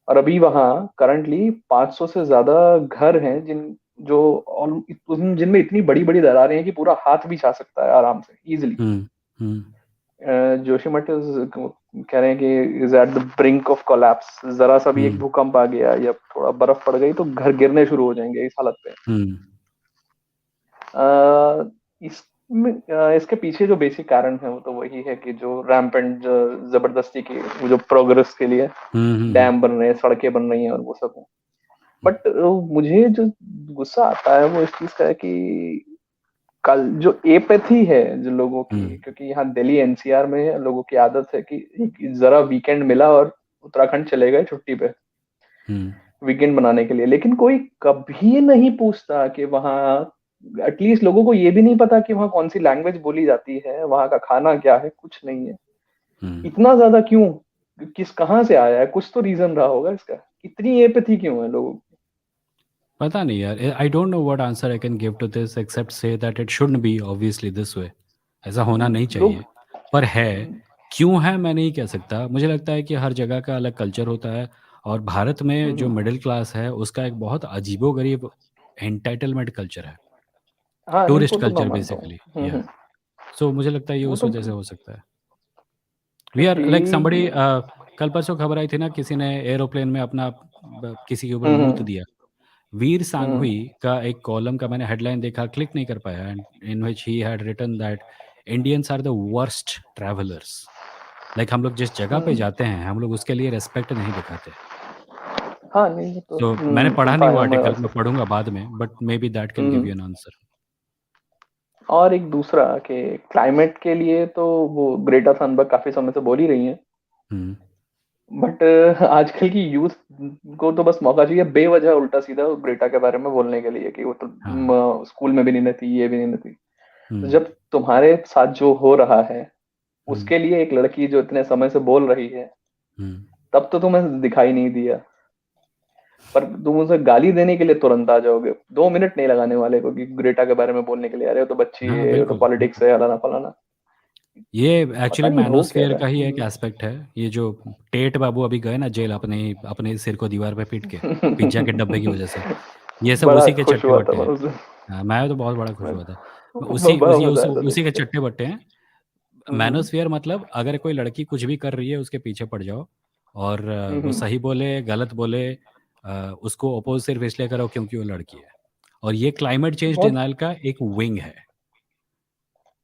[SPEAKER 6] और अभी वहाँ करंटली 500 से ज्यादा घर हैं जो जिनमें इतनी बड़ी बड़ी दरारें हैं कि पूरा हाथ भी जा सकता है आराम से इजिली।
[SPEAKER 1] हम्म। हम्म।
[SPEAKER 6] जोशीमठ कह रहे हैं कि is at the brink of collapse. जरा सा भी एक
[SPEAKER 1] हम्म।
[SPEAKER 6] भूकंप आ गया या थोड़ा बर्फ पड़ गई तो घर गिरने शुरू हो जाएंगे इस हालत पे।
[SPEAKER 1] हम्म।
[SPEAKER 6] इसके पीछे जो बेसिक कारण है वो तो वही है कि जो रैम्पेंट जबरदस्ती की वो जो प्रोग्रेस के लिए
[SPEAKER 1] हम्म। हम्म।
[SPEAKER 6] डैम बन रहे हैं, सड़कें बन रही हैं और वो सब है। बट मुझे जो गुस्सा आता है वो इस चीज का है कि कल जो एपैथी है जो लोगों की,
[SPEAKER 1] हम्म।
[SPEAKER 6] क्योंकि यहाँ दिल्ली एनसीआर में लोगों की आदत है कि जरा वीकेंड मिला और उत्तराखंड चले गए छुट्टी पे
[SPEAKER 1] हम्म।
[SPEAKER 6] वीकेंड बनाने के लिए। लेकिन कोई कभी नहीं पूछता कि वहाँ एटलीस्ट लोगों को ये भी नहीं पता कि वहाँ कौन सी लैंग्वेज बोली जाती है, वहाँ का खाना क्या है, कुछ नहीं है।
[SPEAKER 1] हम्म।
[SPEAKER 6] इतना ज्यादा क्यों? किस कहाँ से आया है? कुछ तो रीजन रहा होगा इसका। इतनी एपैथी क्यों है लोगों की?
[SPEAKER 1] पता नहीं यार, I don't know what answer I can give to this except say that it shouldn't be obviously this way. ऐसा होना नहीं
[SPEAKER 6] लोग
[SPEAKER 1] चाहिए, पर है। क्यों है मैं नहीं कह सकता। मुझे लगता है कि हर जगह का अलग कल्चर होता है, और भारत में जो
[SPEAKER 6] हम्म,
[SPEAKER 1] मिडिल क्लास है उसका एक बहुत अजीबोगरीब एंटाइटलमेंट कल्चर है,
[SPEAKER 6] हाँ नहीं
[SPEAKER 1] टूरिस्ट
[SPEAKER 6] वो तो मैं
[SPEAKER 1] कल्चर
[SPEAKER 6] मानता हूँ।
[SPEAKER 1] बेसिकली। या। सो मुझे लगता है ये
[SPEAKER 6] वो
[SPEAKER 1] उस
[SPEAKER 6] तो
[SPEAKER 1] वजह से हो सकता है। वी आर
[SPEAKER 6] क्योंकि
[SPEAKER 1] लाइक समबडी। कल परसों खबर आई थी ना, किसी ने एरोप्लेन में अपना किसी के ऊपर मूत
[SPEAKER 6] हम्म
[SPEAKER 1] दिया। वीर
[SPEAKER 6] हम्म
[SPEAKER 1] सांघवी का एक कॉलम का मैंने हेडलाइन देखा, क्लिक नहीं कर पाया, and in which he had written that Indians are the worst travellers. Like हम लोग जिस जगह पे
[SPEAKER 6] हम्म,
[SPEAKER 1] जाते हैं हम लोग उसके लिए रेस्पेक्ट नहीं दिखाते।
[SPEAKER 6] हाँ नहीं वो तो
[SPEAKER 1] सो मैंने पढ़ा
[SPEAKER 6] सुनता
[SPEAKER 1] नहीं वो
[SPEAKER 6] आया हूँ मैं
[SPEAKER 1] आर्टिकल, मैं
[SPEAKER 6] वैसे।
[SPEAKER 1] पढ़ूंगा बाद में, but may be that can give
[SPEAKER 6] hmm
[SPEAKER 1] you an answer.
[SPEAKER 6] और एक दूसरा कि क्लाइमेट के लिए तो वो ग्रेटा थनबर्ग काफी समय से बोल ही रही है।
[SPEAKER 1] हम्म।
[SPEAKER 6] बट आजकल की यूथ को तो बस मौका चाहिए बेवजह उल्टा सीधा ग्रेटा के बारे में बोलने के लिए कि वो तो
[SPEAKER 1] हाँ।
[SPEAKER 6] स्कूल में भी नहीं रहती, ये भी नहीं रहती। तो
[SPEAKER 1] हम्म।
[SPEAKER 6] जब तुम्हारे साथ जो हो रहा है
[SPEAKER 1] हम्म।
[SPEAKER 6] उसके लिए एक लड़की जो इतने समय से बोल रही है,
[SPEAKER 1] हम्म।
[SPEAKER 6] तब तो तुम्हें दिखाई नहीं दिया। पर तुम उसे गाली देने के लिए तुरंत आ जाओगे, 2 मिनट नहीं लगाने वाले को कि ग्रेटा के बारे में बोलने के लिए, अरे वो तो बच्ची
[SPEAKER 1] हाँ,
[SPEAKER 6] है, वो तो
[SPEAKER 1] बिल्कुल,
[SPEAKER 6] पॉलिटिक्स
[SPEAKER 1] बिल्कुल।
[SPEAKER 6] है, फलाना फलाना।
[SPEAKER 1] ये
[SPEAKER 6] पता
[SPEAKER 1] एक्चुअली
[SPEAKER 6] नहीं हो क्या
[SPEAKER 1] मैनोस्फेयर
[SPEAKER 6] रहा
[SPEAKER 1] का ही एक
[SPEAKER 6] है।
[SPEAKER 1] एस्पेक्ट है। ये जो टेट बाबू अभी गए ना जेल अपने अपने सिर को दीवार पे पीट के, पिज्जा के डब्बे की वजह से, ये सब
[SPEAKER 6] बड़ा
[SPEAKER 1] उसी के
[SPEAKER 6] खुश हुआ था
[SPEAKER 1] चट्टे-बट्टे
[SPEAKER 6] मैं
[SPEAKER 1] हैं।
[SPEAKER 6] उस दिन।
[SPEAKER 1] हाँ, मैं तो बहुत बड़ा खुश
[SPEAKER 6] मैं
[SPEAKER 1] हुआ था। उसी
[SPEAKER 6] बड़ा
[SPEAKER 1] उसी
[SPEAKER 6] मजा
[SPEAKER 1] उस
[SPEAKER 6] आया था
[SPEAKER 1] उसी
[SPEAKER 6] देख
[SPEAKER 1] के
[SPEAKER 6] के।
[SPEAKER 1] चट्टे-बट्टे हैं।
[SPEAKER 6] हम्म
[SPEAKER 1] मैनोस्फेयर मतलब अगर कोई लड़की कुछ भी कर रही है उसके पीछे पड़ जाओ और वो
[SPEAKER 6] हम्म।
[SPEAKER 1] सही बोले, गलत बोले, उसको अपोज़ सिर्फ़ इसलिए करो क्योंकि वो लड़की है। और ये क्लाइमेट चेंज
[SPEAKER 6] बहुत
[SPEAKER 1] डिनायल का एक विंग है।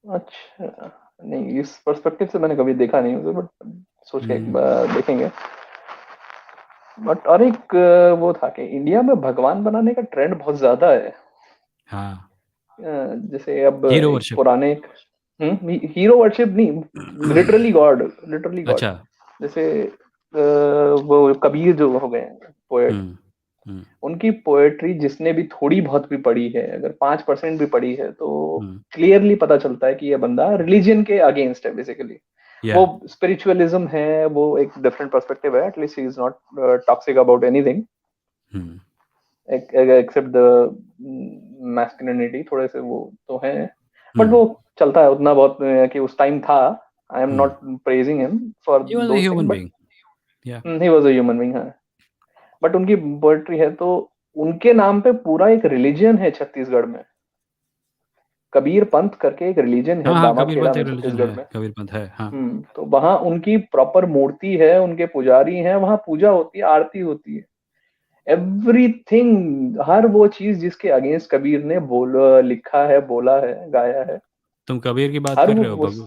[SPEAKER 6] अच्छा, नहीं इस पर्सपेक्टिव से मैंने कभी देखा नहीं उसे, बट सोच के एक
[SPEAKER 1] हुँ,
[SPEAKER 6] बार देखेंगे। बट और एक वो था कि इंडिया में भगवान बनाने का ट्रेंड बहुत ज्यादा है।
[SPEAKER 1] हाँ,
[SPEAKER 6] जैसे अब
[SPEAKER 1] हीरो
[SPEAKER 6] एक
[SPEAKER 1] वर्शिप।
[SPEAKER 6] पुराने हीरो वर्शिप नहीं, लिटरली गॉड, लिटरली गॉड।
[SPEAKER 1] अच्छा।
[SPEAKER 6] जैसे वो कबीर जो हो गए पोएट,
[SPEAKER 1] हुँ, हुँ,
[SPEAKER 6] उनकी पोएट्री जिसने भी थोड़ी बहुत भी पढ़ी है, अगर 5% भी पढ़ी है, तो
[SPEAKER 1] हुँ,
[SPEAKER 6] क्लियरली पता चलता है कि ये बंदा रिलीजन के अगेंस्ट है बेसिकली।
[SPEAKER 1] या
[SPEAKER 6] वो स्पिरिचुअलिज्म है, वो एक डिफरेंट पर्सपेक्टिव है, at least he is not toxic about anything
[SPEAKER 1] hmm,
[SPEAKER 6] except the masculinity, थोड़े से वो तो है।
[SPEAKER 1] हुँ।
[SPEAKER 6] बट वो चलता है उतना बहुत कि उस टाइम था। I am
[SPEAKER 1] hmm.
[SPEAKER 6] Not praising him for
[SPEAKER 1] he was a
[SPEAKER 6] those thing,
[SPEAKER 1] human
[SPEAKER 6] but
[SPEAKER 1] being. Yeah
[SPEAKER 6] he was a human being. हाँ, बट उनकी पोएट्री है तो उनके नाम पे पूरा एक रिलीजन है छत्तीसगढ़ में। कबीर पंथ करके एक रिलीजन है
[SPEAKER 1] हाँ, हाँ,
[SPEAKER 6] दामाखेड़ा
[SPEAKER 1] कबीरपंथ
[SPEAKER 6] में
[SPEAKER 1] एक रिलीजन
[SPEAKER 6] छत्तीसगढ़
[SPEAKER 1] है,
[SPEAKER 6] में।
[SPEAKER 1] कबीरपंथ है, हाँ।
[SPEAKER 6] तो वहां उनकी प्रॉपर मूर्ति है, उनके पुजारी हैं, वहां पूजा होती है, आरती होती है, एवरीथिंग, हर वो चीज जिसके अगेंस्ट कबीर ने लिखा है, बोला है, गाया है,
[SPEAKER 1] तुम कबीर की बात
[SPEAKER 6] हर
[SPEAKER 1] कर
[SPEAKER 6] वो
[SPEAKER 1] रहे हो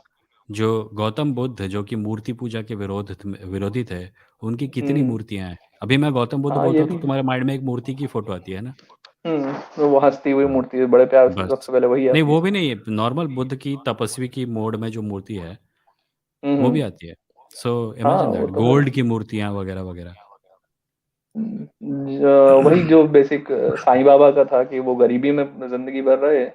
[SPEAKER 1] जो गौतम बुद्ध जो कि मूर्ति पूजा के विरोधी थे, उनकी कितनी
[SPEAKER 6] हम्म,
[SPEAKER 1] मूर्तियाँ हैं। अभी मैं गौतम बुद्ध
[SPEAKER 6] हाँ
[SPEAKER 1] बोलता
[SPEAKER 6] ये
[SPEAKER 1] हूँ
[SPEAKER 6] भी
[SPEAKER 1] तो
[SPEAKER 6] है।
[SPEAKER 1] तुम्हारे माइंड में एक मूर्ति की फ़ोटो आती है ना?
[SPEAKER 6] तो वो हंसती हुई
[SPEAKER 1] हाँ,
[SPEAKER 6] मूर्ति है, बड़े प्यार से
[SPEAKER 1] बस।
[SPEAKER 6] सबसे पहले वही
[SPEAKER 1] नहीं
[SPEAKER 6] आती है।
[SPEAKER 1] वो भी नहीं है, नॉर्मल बुद्ध की तपस्वी की मोड में जो मूर्ति है, वो भी
[SPEAKER 6] हम्म।
[SPEAKER 1] आती है। सो
[SPEAKER 6] हाँ
[SPEAKER 1] इमेजिन
[SPEAKER 6] वो
[SPEAKER 1] दैट
[SPEAKER 6] तो है।
[SPEAKER 1] गोल्ड की मूर्तियाँ वगैरह-वगैरह।
[SPEAKER 6] वही जो बेसिक साईं बाबा का था कि वो गरीबी में जिंदगी भर रहे,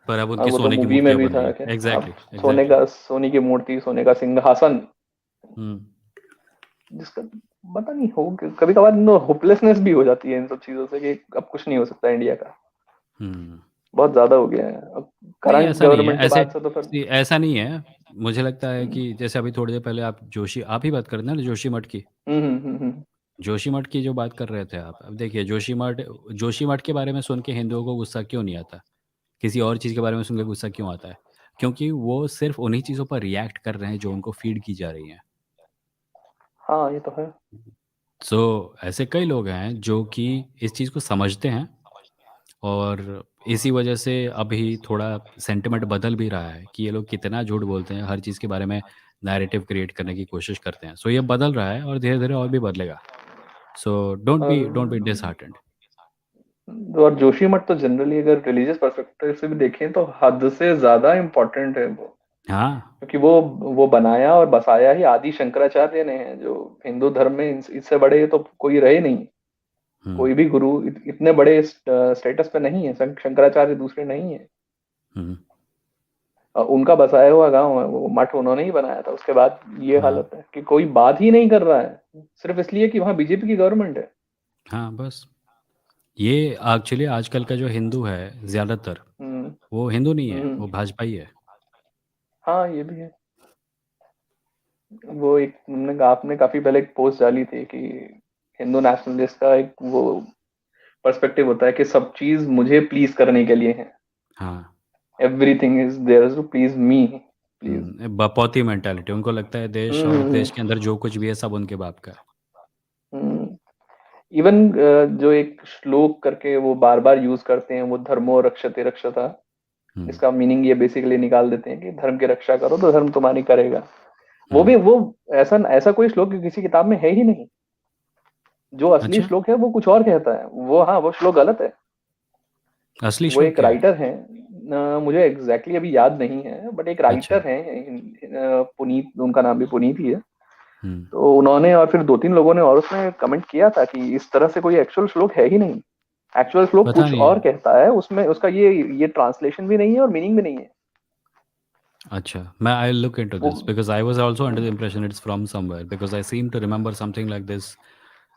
[SPEAKER 1] पर अब
[SPEAKER 6] और
[SPEAKER 1] उनकी
[SPEAKER 6] वो तो
[SPEAKER 1] सोने की
[SPEAKER 6] मूवी में
[SPEAKER 1] मूर्तियाँ
[SPEAKER 6] भी
[SPEAKER 1] बन रही
[SPEAKER 6] था
[SPEAKER 1] हैं।
[SPEAKER 6] कि अब
[SPEAKER 1] एग्ज़ैक्टली,
[SPEAKER 6] सोने
[SPEAKER 1] एग्ज़ैक्टली।
[SPEAKER 6] का, सोने की मूर्ति, सोने का सिंहासन,
[SPEAKER 1] हुँ।
[SPEAKER 6] जिसका पता नहीं हो, कभी कभार होपलेसनेस भी हो जाती है इन सब चीजों से कि अब कुछ नहीं हो सकता इंडिया का,
[SPEAKER 1] हुँ।
[SPEAKER 6] बहुत ज्यादा हो गया है अब
[SPEAKER 1] नहीं
[SPEAKER 6] करंट
[SPEAKER 1] ऐसा नहीं है,
[SPEAKER 6] गवर्नमेंट के
[SPEAKER 1] ऐसे
[SPEAKER 6] बाद से तो फिर।
[SPEAKER 1] ऐसा नहीं है। मुझे लगता है
[SPEAKER 6] हम्म
[SPEAKER 1] कि जैसे अभी थोड़ी देर पहले आप ही बात कर रहे थे ना जोशीमठ की।
[SPEAKER 6] हम्म हम्म हम्म
[SPEAKER 1] जोशीमठ की जो बात कर रहे थे आप, अब देखिए जोशीमठ के बारे में सुन के हिंदुओं को गुस्सा क्यों नहीं आता? किसी और चीज़ के बारे में सुन के गुस्सा क्यों आता है? क्योंकि वो सिर्फ़ उन्हीं चीज़ों पर रिएक्ट कर रहे हैं जो उनको फ़ीड की जा रही हैं।
[SPEAKER 6] हाँ ये तो है।
[SPEAKER 1] सो ऐसे कई लोग हैं जो कि इस चीज़ को समझते हैं और इसी वजह से अभी थोड़ा सेंटिमेंट बदल भी रहा है कि ये लोग कितना झूठ बोलते हैं, हर चीज़ के बारे में नैरेटिव क्रिएट करने की कोशिश करते हैं। सो ये बदल रहा है और धीरे-धीरे और भी बदलेगा। सो डोंट बी
[SPEAKER 6] और
[SPEAKER 1] डिसहार्टेंड।
[SPEAKER 6] और जोशी मठ तो जनरली अगर रिलीजियस पर्सपेक्टिव से भी देखें तो हद से ज्यादा इम्पोर्टेंट है वो,
[SPEAKER 1] हाँ।
[SPEAKER 6] क्योंकि वो बनाया और बसाया ही आदि शंकराचार्य ने है, जो हिंदू धर्म में इससे बड़े तो कोई रहे नहीं।
[SPEAKER 1] हुँ,
[SPEAKER 6] कोई भी गुरु इतने बड़े स्टेटस पे नहीं है, शंकराचार्य दूसरे नहीं है।
[SPEAKER 1] हुँ,
[SPEAKER 6] उनका बसाया हुआ गांव है वो, मठ उन्होंने ही बनाया था। उसके बाद ये
[SPEAKER 1] हाँ,
[SPEAKER 6] हालत है कि कोई बात ही नहीं कर रहा है, सिर्फ इसलिए कि वहां बीजेपी की गवर्नमेंट है।
[SPEAKER 1] हाँ, बस। ये एक्चुअली आजकल का जो हिंदू है ज़्यादातर,
[SPEAKER 6] हम्म
[SPEAKER 1] वो हिंदू नहीं है,
[SPEAKER 6] हम्म,
[SPEAKER 1] वो भाजपाई है।
[SPEAKER 6] हाँ ये भी है। वो एक आपने काफी पहले एक पोस्ट डाली थी कि हिंदू नेशनलिस्ट का एक वो पर्सपेक्टिव होता है कि सब चीज मुझे प्लीज करने के लिए है,
[SPEAKER 1] हाँ।
[SPEAKER 6] Everything is there to please me, please.
[SPEAKER 1] बपौती मेंटालिटी, उनको लगता है देश और
[SPEAKER 6] हम्म
[SPEAKER 1] देश के अंदर जो कुछ भी है सब उनके बाप का है।
[SPEAKER 6] इवन जो एक श्लोक करके वो बार बार यूज करते हैं, वो धर्मो रक्षते रक्षता,
[SPEAKER 1] हुँ,
[SPEAKER 6] इसका मीनिंग ये बेसिकली निकाल देते हैं कि धर्म की रक्षा करो तो धर्म तुम्हारी करेगा। वो
[SPEAKER 1] हुँ,
[SPEAKER 6] भी वो ऐसा ऐसा कोई श्लोक किसी किताब में है ही नहीं। जो असली
[SPEAKER 1] अच्छा,
[SPEAKER 6] श्लोक है वो कुछ और कहता है, वो हाँ वो श्लोक गलत है।
[SPEAKER 1] असली
[SPEAKER 6] वो
[SPEAKER 1] श्लोक
[SPEAKER 6] एक
[SPEAKER 1] क्या है?
[SPEAKER 6] राइटर हैं, मुझे एग्जैक्टली exactly अभी याद नहीं है, बट एक
[SPEAKER 1] अच्छा,
[SPEAKER 6] राइटर हैं, पुनीत, उनका नाम भी पुनीत ही है।
[SPEAKER 1] हुँ,
[SPEAKER 6] तो उन्होंने और फिर दो तीन लोगों ने और उसमें कमेंट किया था कि इस तरह से कोई एक्चुअल श्लोक है ही नहीं। एक्चुअल श्लोक
[SPEAKER 1] पता
[SPEAKER 6] कुछ
[SPEAKER 1] नहीं
[SPEAKER 6] और
[SPEAKER 1] है।
[SPEAKER 6] कहता है, उसमें उसका ये ट्रांसलेशन भी नहीं है और मीनिंग भी नहीं है
[SPEAKER 1] अच्छा, मैं आई विल लुक इंटू
[SPEAKER 6] वो।
[SPEAKER 1] This because I was also under the impression it's from somewhere because I seem to remember something like this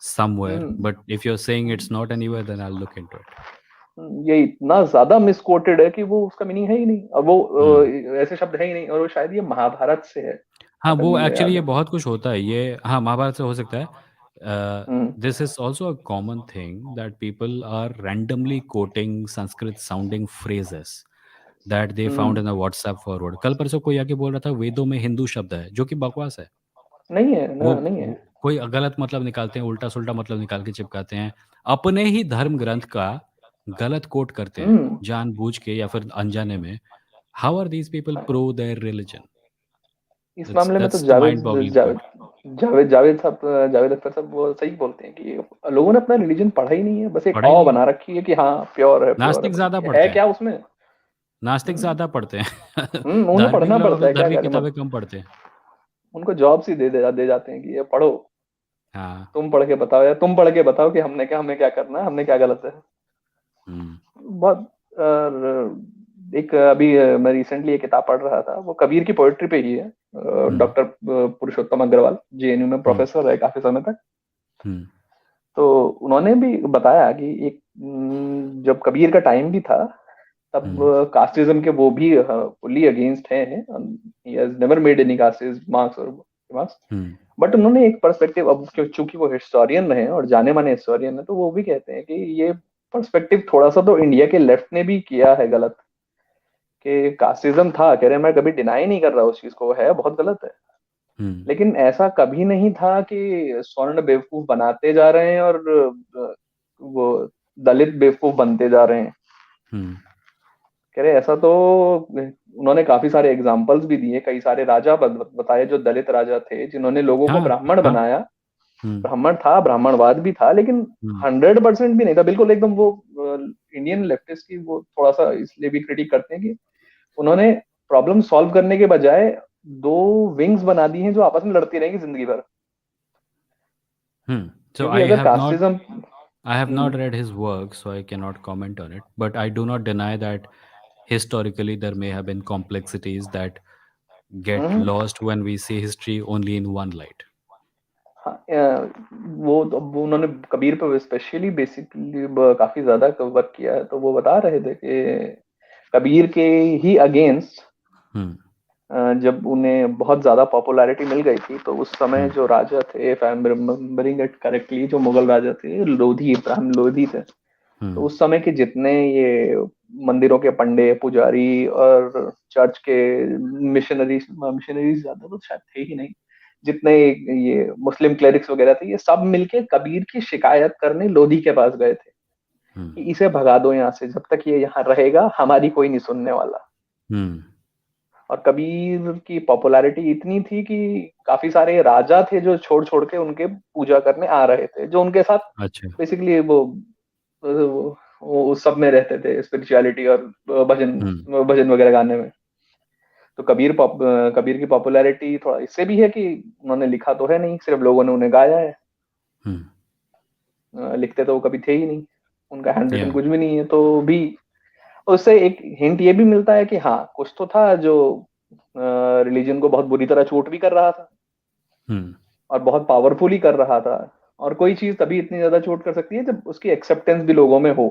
[SPEAKER 1] somewhere,
[SPEAKER 6] hmm
[SPEAKER 1] but if you're saying it's not anywhere, then I'll look into it.
[SPEAKER 6] ये इतना ज्यादा misquoted है कि वो उसका meaning है ही नहीं, और वो
[SPEAKER 1] Hmm.
[SPEAKER 6] ऐसे शब्द है ही नहीं, और वो शायद ये महाभारत से है,
[SPEAKER 1] हाँ,
[SPEAKER 6] जहाँ तक
[SPEAKER 1] वो
[SPEAKER 6] मुझे
[SPEAKER 1] एक्चुअली
[SPEAKER 6] याद
[SPEAKER 1] ये
[SPEAKER 6] है।
[SPEAKER 1] बहुत कुछ होता है ये, हाँ, महाभारत से हो सकता है।
[SPEAKER 6] Hmm
[SPEAKER 1] this is also a common thing that people are randomly quoting Sanskrit sounding phrases that they found
[SPEAKER 6] hmm
[SPEAKER 1] in a WhatsApp forward. कल परसों कोई आके बोल रहा था वेदों में हिंदू शब्द है, जो कि बकवास है।
[SPEAKER 6] नहीं है
[SPEAKER 1] वो,
[SPEAKER 6] ना, नहीं है।
[SPEAKER 1] वो कोई गलत मतलब निकालते हैं, उल्टा सुल्टा मतलब निकाल के चिपकाते हैं, अपने ही धर्म ग्रंथ का गलत कोट करते हैं
[SPEAKER 6] हम्म
[SPEAKER 1] जानबूझ के या फिर अनजाने में। हाउ आर दीज पीपल
[SPEAKER 6] हाँ,
[SPEAKER 1] प्रो देयर रिलीजन?
[SPEAKER 6] इस
[SPEAKER 1] दैट्स
[SPEAKER 6] मामले में तो
[SPEAKER 1] that's the
[SPEAKER 6] Javed
[SPEAKER 1] mind boggling
[SPEAKER 6] Javed
[SPEAKER 1] part.
[SPEAKER 6] Javed साहब, जावेद अख्तर साहब वो सही बोलते हैं कि लोगों ने अपना रिलीजन पढ़ा ही नहीं है, बस एक
[SPEAKER 1] पढ़ा ही
[SPEAKER 6] ऑ
[SPEAKER 1] नहीं है।
[SPEAKER 6] बना रखी है कि हाँ प्योर है,
[SPEAKER 1] नास्तिक
[SPEAKER 6] बस
[SPEAKER 1] ज़्यादा
[SPEAKER 6] है
[SPEAKER 1] पढ़ते हैं,
[SPEAKER 6] क्या उसमें।
[SPEAKER 1] नास्तिक
[SPEAKER 6] हम्म
[SPEAKER 1] ज़्यादा पढ़ते हैं।
[SPEAKER 6] उन्हें
[SPEAKER 1] धार्मिक
[SPEAKER 6] पढ़ना
[SPEAKER 1] लोग
[SPEAKER 6] पड़ता
[SPEAKER 1] अपनी
[SPEAKER 6] है, क्या
[SPEAKER 1] धार्मिक
[SPEAKER 6] करें
[SPEAKER 1] किताबें कम पढ़ते हैं।
[SPEAKER 6] उनको जॉब्स ही दे जाते हैं कि ये पढ़ो,
[SPEAKER 1] हाँ।
[SPEAKER 6] तुम पढ़ के बताओ, या तुम पढ़ के बताओ कि हमें क्या करना है, हमने क्या गलत है।
[SPEAKER 1] हम्म।
[SPEAKER 6] बहुत एक अभी मैं रिसेंटली एक किताब पढ़ रहा था, वो कबीर की पोएट्री पे ही है।
[SPEAKER 1] हम्म।
[SPEAKER 6] डॉक्टर पुरुषोत्तम अग्रवाल जेएनयू में
[SPEAKER 1] हम्म।
[SPEAKER 6] प्रोफेसर रहे काफी समय तक।
[SPEAKER 1] हम्म।
[SPEAKER 6] तो उन्होंने भी बताया कि एक जब कबीर का टाइम भी था, तब
[SPEAKER 1] हम्म।
[SPEAKER 6] कास्टिज्म के वो भी फुल्ली अगेंस्ट हैं। He has never made any casteism marks और मार्क्स।
[SPEAKER 1] हम्म।
[SPEAKER 6] बट उन्होंने एक पर्सपेक्टिव, अब चूंकि वो हिस्टोरियन रहे और जाने माने हिस्टोरियन है, तो वो भी कहते हैं कि ये पर्सपेक्टिव थोड़ा सा तो इंडिया के लेफ्ट ने भी किया है गलत, कि कास्टिज्म था, कह रहे हैं, मैं कभी डिनाई नहीं कर रहा उस चीज को, है बहुत गलत है,
[SPEAKER 1] हम्म।
[SPEAKER 6] लेकिन ऐसा कभी नहीं था कि स्वर्ण बेवकूफ बनाते जा रहे हैं और वो दलित बेवकूफ बनते जा रहे हैं।
[SPEAKER 1] हम्म।
[SPEAKER 6] कह रहे ऐसा तो, उन्होंने काफी सारे एग्जाम्पल्स भी दिए, कई सारे राजा बताए जो दलित राजा थे जिन्होंने लोगों को
[SPEAKER 1] हाँ।
[SPEAKER 6] ब्राह्मण
[SPEAKER 1] हाँ।
[SPEAKER 6] बनाया।
[SPEAKER 1] हम्म।
[SPEAKER 6] ब्राह्मण था, ब्राह्मणवाद भी था, लेकिन
[SPEAKER 1] हम्म।
[SPEAKER 6] 100% भी नहीं था, बिल्कुल एकदम। वो इंडियन लेफ्टिस्ट की वो थोड़ा सा इसलिए भी क्रिटिक करते हैं कि उन्होंने प्रॉब्लम सॉल्व करने के बजाय दो विंग्स बना दी हैं जो आपस में लड़ती रहेंगी जिंदगी भर।
[SPEAKER 1] So
[SPEAKER 6] क्योंकि अगर casteism,
[SPEAKER 1] I have not read his work, so I cannot comment on it. But I do not deny that historically there may have been complexities that get lost when we see history only in one light.
[SPEAKER 6] हाँ, वो उन्होंने कबीर पे specially basically काफी ज्यादा work किया है, तो वो बता रहे थे कि कबीर के ही अगेंस्ट
[SPEAKER 1] Hmm.
[SPEAKER 6] जब उन्हें बहुत ज्यादा पॉपुलैरिटी मिल गई थी, तो उस समय
[SPEAKER 1] Hmm.
[SPEAKER 6] जो राजा थे, if I am remembering it correctly, जो मुगल राजा थे, लोधी, इब्राहिम लोधी थे। तो
[SPEAKER 1] Hmm.
[SPEAKER 6] उस समय के जितने ये मंदिरों के पंडे, पुजारी और चर्च के मिशनरीज ज्यादा तो शायद थे ही नहीं, जितने ये मुस्लिम क्लेरिक्स वगैरह थे, ये सब मिलके कबीर की शिकायत करने लोधी के पास गए थे
[SPEAKER 1] Hmm.
[SPEAKER 6] कि इसे भगा दो यहाँ से, जब तक ये यहाँ रहेगा हमारी कोई नहीं सुनने वाला।
[SPEAKER 1] Hmm.
[SPEAKER 6] और कबीर की पॉपुलैरिटी इतनी थी कि काफी सारे राजा थे जो छोड़ छोड़ के उनके पूजा करने आ रहे थे, जो उनके साथ
[SPEAKER 1] अच्छा।
[SPEAKER 6] बेसिकली वो उस सब में रहते थे, स्पिरिचुअलिटी और भजन
[SPEAKER 1] Hmm.
[SPEAKER 6] भजन वगैरह गाने में। तो कबीर की पॉपुलैरिटी थोड़ा इससे भी है कि उन्होंने लिखा तो है नहीं, सिर्फ लोगों ने उन्हें गाया है।
[SPEAKER 1] Hmm.
[SPEAKER 6] लिखते तो वो कभी थे ही नहीं, उनका हैंड रिटन
[SPEAKER 1] Yeah.
[SPEAKER 6] कुछ भी नहीं है। तो भी उससे एक हिंट ये भी मिलता है कि हाँ, कुछ तो था जो रिलीजन को बहुत बुरी तरह चोट भी कर रहा था,
[SPEAKER 1] Hmm.
[SPEAKER 6] और बहुत पावरफुली कर रहा था। और कोई चीज तभी इतनी ज्यादा चोट कर सकती है जब उसकी एक्सेप्टेंस भी लोगों में हो।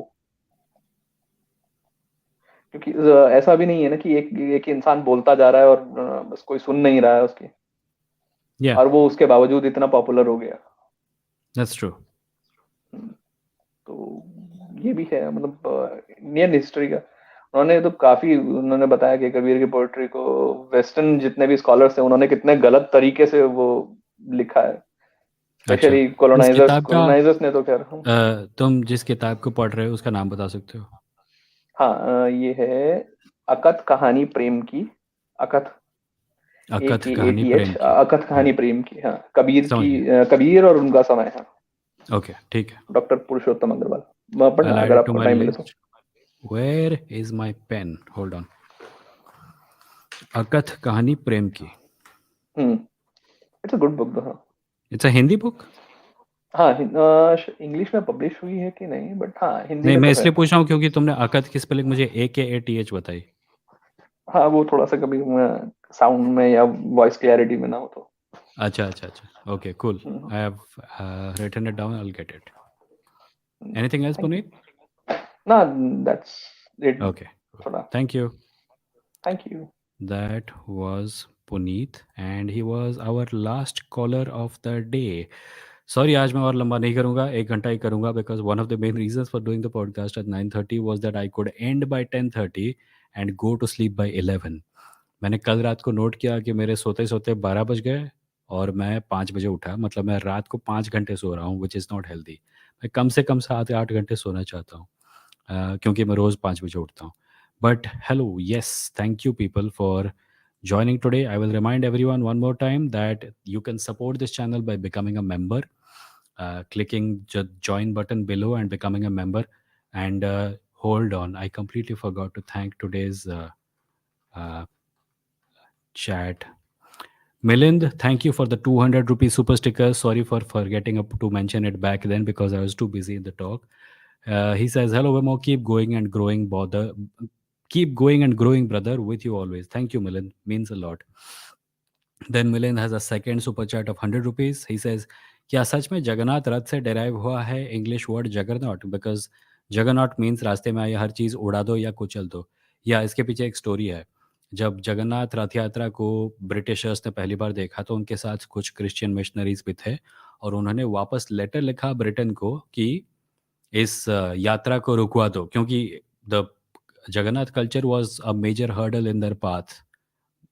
[SPEAKER 6] क्योंकि ऐसा भी नहीं है ना कि एक एक इंसान बोलता जा रहा है और बस कोई सुन नहीं रहा है उसकी,
[SPEAKER 1] Yeah.
[SPEAKER 6] और वो उसके बावजूद इतना पॉपुलर हो गया।
[SPEAKER 1] That's true.
[SPEAKER 6] तो ये भी है, मतलब इंडियन हिस्ट्री का उन्होंने तो काफी उन्होंने बताया कि कबीर की पोएट्री को वेस्टर्न जितने भी स्कॉलर्स हैं उन्होंने कितने गलत तरीके से वो लिखा है,
[SPEAKER 1] अच्छा।
[SPEAKER 6] स्पेशली
[SPEAKER 1] इस किताब का
[SPEAKER 6] कॉलोनाइजर्स ने तो खैर।
[SPEAKER 1] तुम जिस किताब को पढ़ रहे हो उसका नाम बता सकते हो?
[SPEAKER 6] हाँ, ये है अकथ कहानी प्रेम की। अकथ, ए
[SPEAKER 1] अकथ
[SPEAKER 6] के ए
[SPEAKER 1] कहानी
[SPEAKER 6] टी एच,
[SPEAKER 1] प्रेम की।
[SPEAKER 6] अकथ कहानी प्रेम की। हाँ, कबीर
[SPEAKER 1] समझ
[SPEAKER 6] की,
[SPEAKER 1] गया।
[SPEAKER 6] कबीर और उनका समय है।
[SPEAKER 1] ओके, ठीक है।
[SPEAKER 6] डॉक्टर पुरुषोत्तम अग्रवाल, पढ़ना
[SPEAKER 1] I'll add
[SPEAKER 6] अगर
[SPEAKER 1] it to
[SPEAKER 6] आपको
[SPEAKER 1] my
[SPEAKER 6] टाइम मिले तो।
[SPEAKER 1] list. Where is my pen? Hold on. अकथ कहानी प्रेम की।
[SPEAKER 6] It's a good book. हाँ,
[SPEAKER 1] It's a Hindi book?
[SPEAKER 6] हाँ, इंग्लिश में पब्लिश हुई है कि नहीं, बट हाँ हिंदी
[SPEAKER 1] नहीं,
[SPEAKER 6] में
[SPEAKER 1] मैं
[SPEAKER 6] तो है।
[SPEAKER 1] इसलिए पूछ रहा हूँ क्योंकि तुमने अकथ की स्पेलिंग मुझे AKATH बताई।
[SPEAKER 6] हाँ, वो थोड़ा सा कभी साउंड में या वॉइस क्लैरिटी में ना हो तो।
[SPEAKER 1] Acha, acha, acha. Okay, cool.
[SPEAKER 6] Mhm.
[SPEAKER 1] I have written it down. I'll get it. Anything else,
[SPEAKER 6] Thank you.
[SPEAKER 1] Puneet?
[SPEAKER 6] No, that's it
[SPEAKER 1] Okay, cool.
[SPEAKER 6] for now.
[SPEAKER 1] Thank you.
[SPEAKER 6] Thank you.
[SPEAKER 1] That was Puneet, and he was our last caller of the day. Sorry, आज मैं और लंबा नहीं करूँगा, 1 घंटा ही करूँगा, because one of the main reasons for doing the podcast at 9:30 was that I could end by 10:30 and go to sleep by 11. मैंने कल रात को नोट किया कि मेरे सोते-सोते 12 बज गए और मैं 5 बजे उठा, मतलब मैं रात को 5 घंटे सो रहा हूँ, व्हिच इज़ नॉट हेल्दी। मैं कम से कम 7 या 8 घंटे सोना चाहता हूँ, क्योंकि मैं रोज़ 5 बजे उठता हूँ। But hello, yes, thank you people for joining today. I will remind everyone one more time that you can support this channel by becoming a member, clicking the join button below and becoming a member. And hold on, I completely forgot to thank today's uh, chat. Milind, thank you for the 200 rupee super sticker. Sorry for forgetting to mention it back then because I was too busy in the talk. He says, "Hello, Vimoh. Keep going and growing, bother. Keep going and growing, brother. With you always." Thank you, Milind. Means a lot. Then Milind has a second super chat of 100 rupees. He says, क्या सच में जगन्नाथ रथ से derive हुआ है English word juggernaut? Because juggernaut means रास्ते में आई हर चीज़ उड़ा दो या कुचल दो। या इसके पीछे एक स्टोरी है। जब जगन्नाथ रथ यात्रा को ब्रिटिशर्स ने पहली बार देखा तो उनके साथ कुछ क्रिश्चियन मिशनरीज भी थे और उन्होंने वापस लेटर लिखा ब्रिटेन को कि इस यात्रा को रुकवा दो, क्योंकि the Jagannath culture was a major hurdle in their path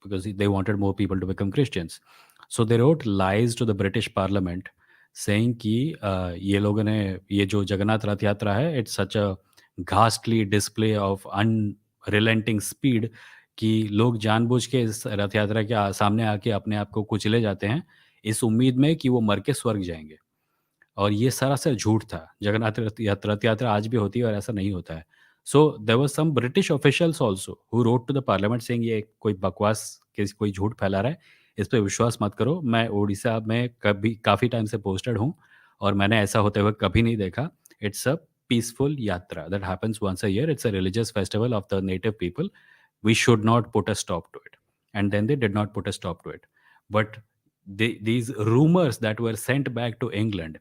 [SPEAKER 1] because they wanted more people to become Christians. So they wrote lies to the British Parliament saying कि ये लोगों ने ये जो जगन्नाथ रथ यात्रा है it's such a ghastly display of unrelenting speed कि लोग जानबूझ के इस रथ यात्रा के सामने आके अपने आप को कुचले जाते हैं इस उम्मीद में कि वो मर के स्वर्ग जाएंगे। और ये सरासर झूठ था। जगन्नाथ रथ यात्रा आज भी होती है और ऐसा नहीं होता है। So there were some British officials also who wrote to the parliament saying ये कोई बकवास कोई झूठ फैला रहा है, इस पे विश्वास मत करो। मैं उड़ीसा में कभी काफ़ी टाइम से पोस्टेड हूँ और मैंने ऐसा होते हुए कभी नहीं देखा। It's a peaceful yatra that happens once a year. It's a religious festival of the native people. We should not put a stop to it. And then they did not put a stop to it. But these rumors that were sent back to England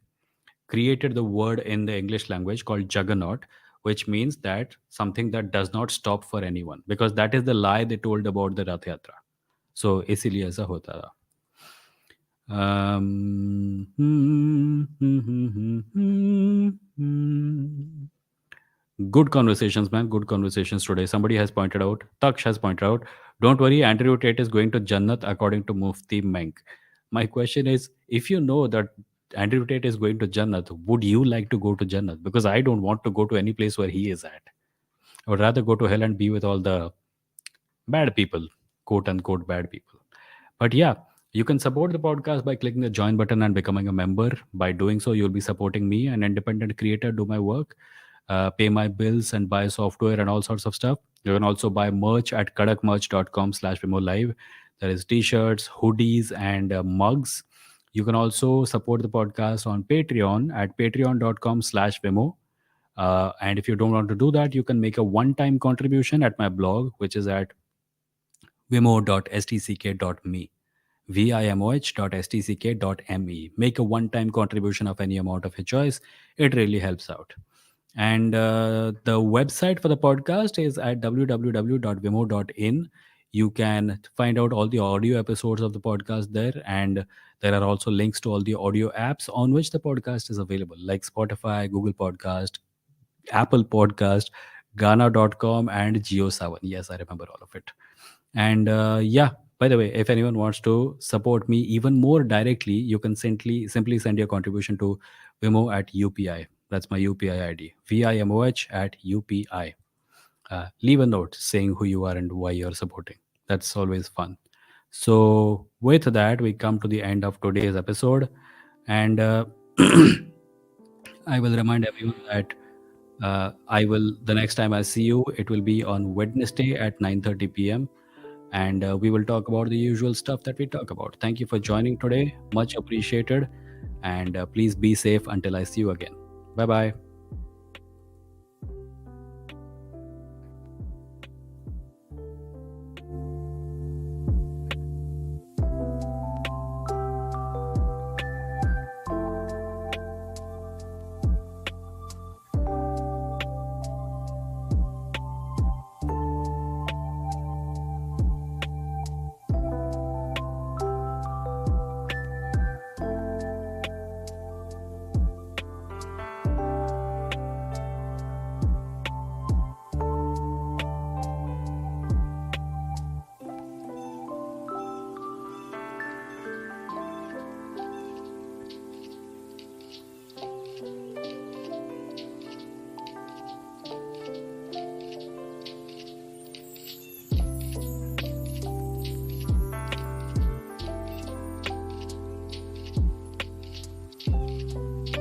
[SPEAKER 1] created the word in the English language called juggernaut, which means that something that does not stop for anyone, because that is the lie they told about the Rath Yatra. So इसीलिए ऐसा होता था। Good conversations, man. Good conversations today. Somebody has pointed out, Taksh has pointed out, don't worry, Andrew Tate is going to Jannat according to Mufti Menk. My question is, if you know that Andrew Tate is going to Jannat, would you like to go to Jannat? Because I don't want to go to any place where he is at. I would rather go to hell and be with all the bad people, quote unquote bad people. But yeah, you can support the podcast by clicking the join button and becoming a member. By doing so, you'll be supporting me, an independent creator, do my work, pay my bills, and buy software and all sorts of stuff. You can also buy merch at kadakmerch.com/Vimoh There is t-shirts, hoodies, and mugs. You can also support the podcast on Patreon at patreon.com/Vimoh. And if you don't want to do that, you can make a one-time contribution at my blog, which is at vimoh.stck.me. vimoh.stck.me. Make a one-time contribution of any amount of your choice. It really helps out. And the website for the podcast is at www.vimoh.in. You can find out all the audio episodes of the podcast there, and there are also links to all the audio apps on which the podcast is available, like Spotify, Google Podcast, Apple Podcast, Ghana.com, and Geo7. Yes, I remember all of it. And yeah, by the way, if anyone wants to support me even more directly, you can simply send your contribution to Vimoh at UPI. That's my UPI ID, VIMOH at UPI. Leave a note saying who you are and why you're supporting. That's always fun. So, with that, we come to the end of today's episode. And I will remind everyone that the next time I see you, it will be on Wednesday at 9:30 p.m. And we will talk about the usual stuff that we talk about. Thank you for joining today. Much appreciated. And please be safe until I see you again. Bye bye.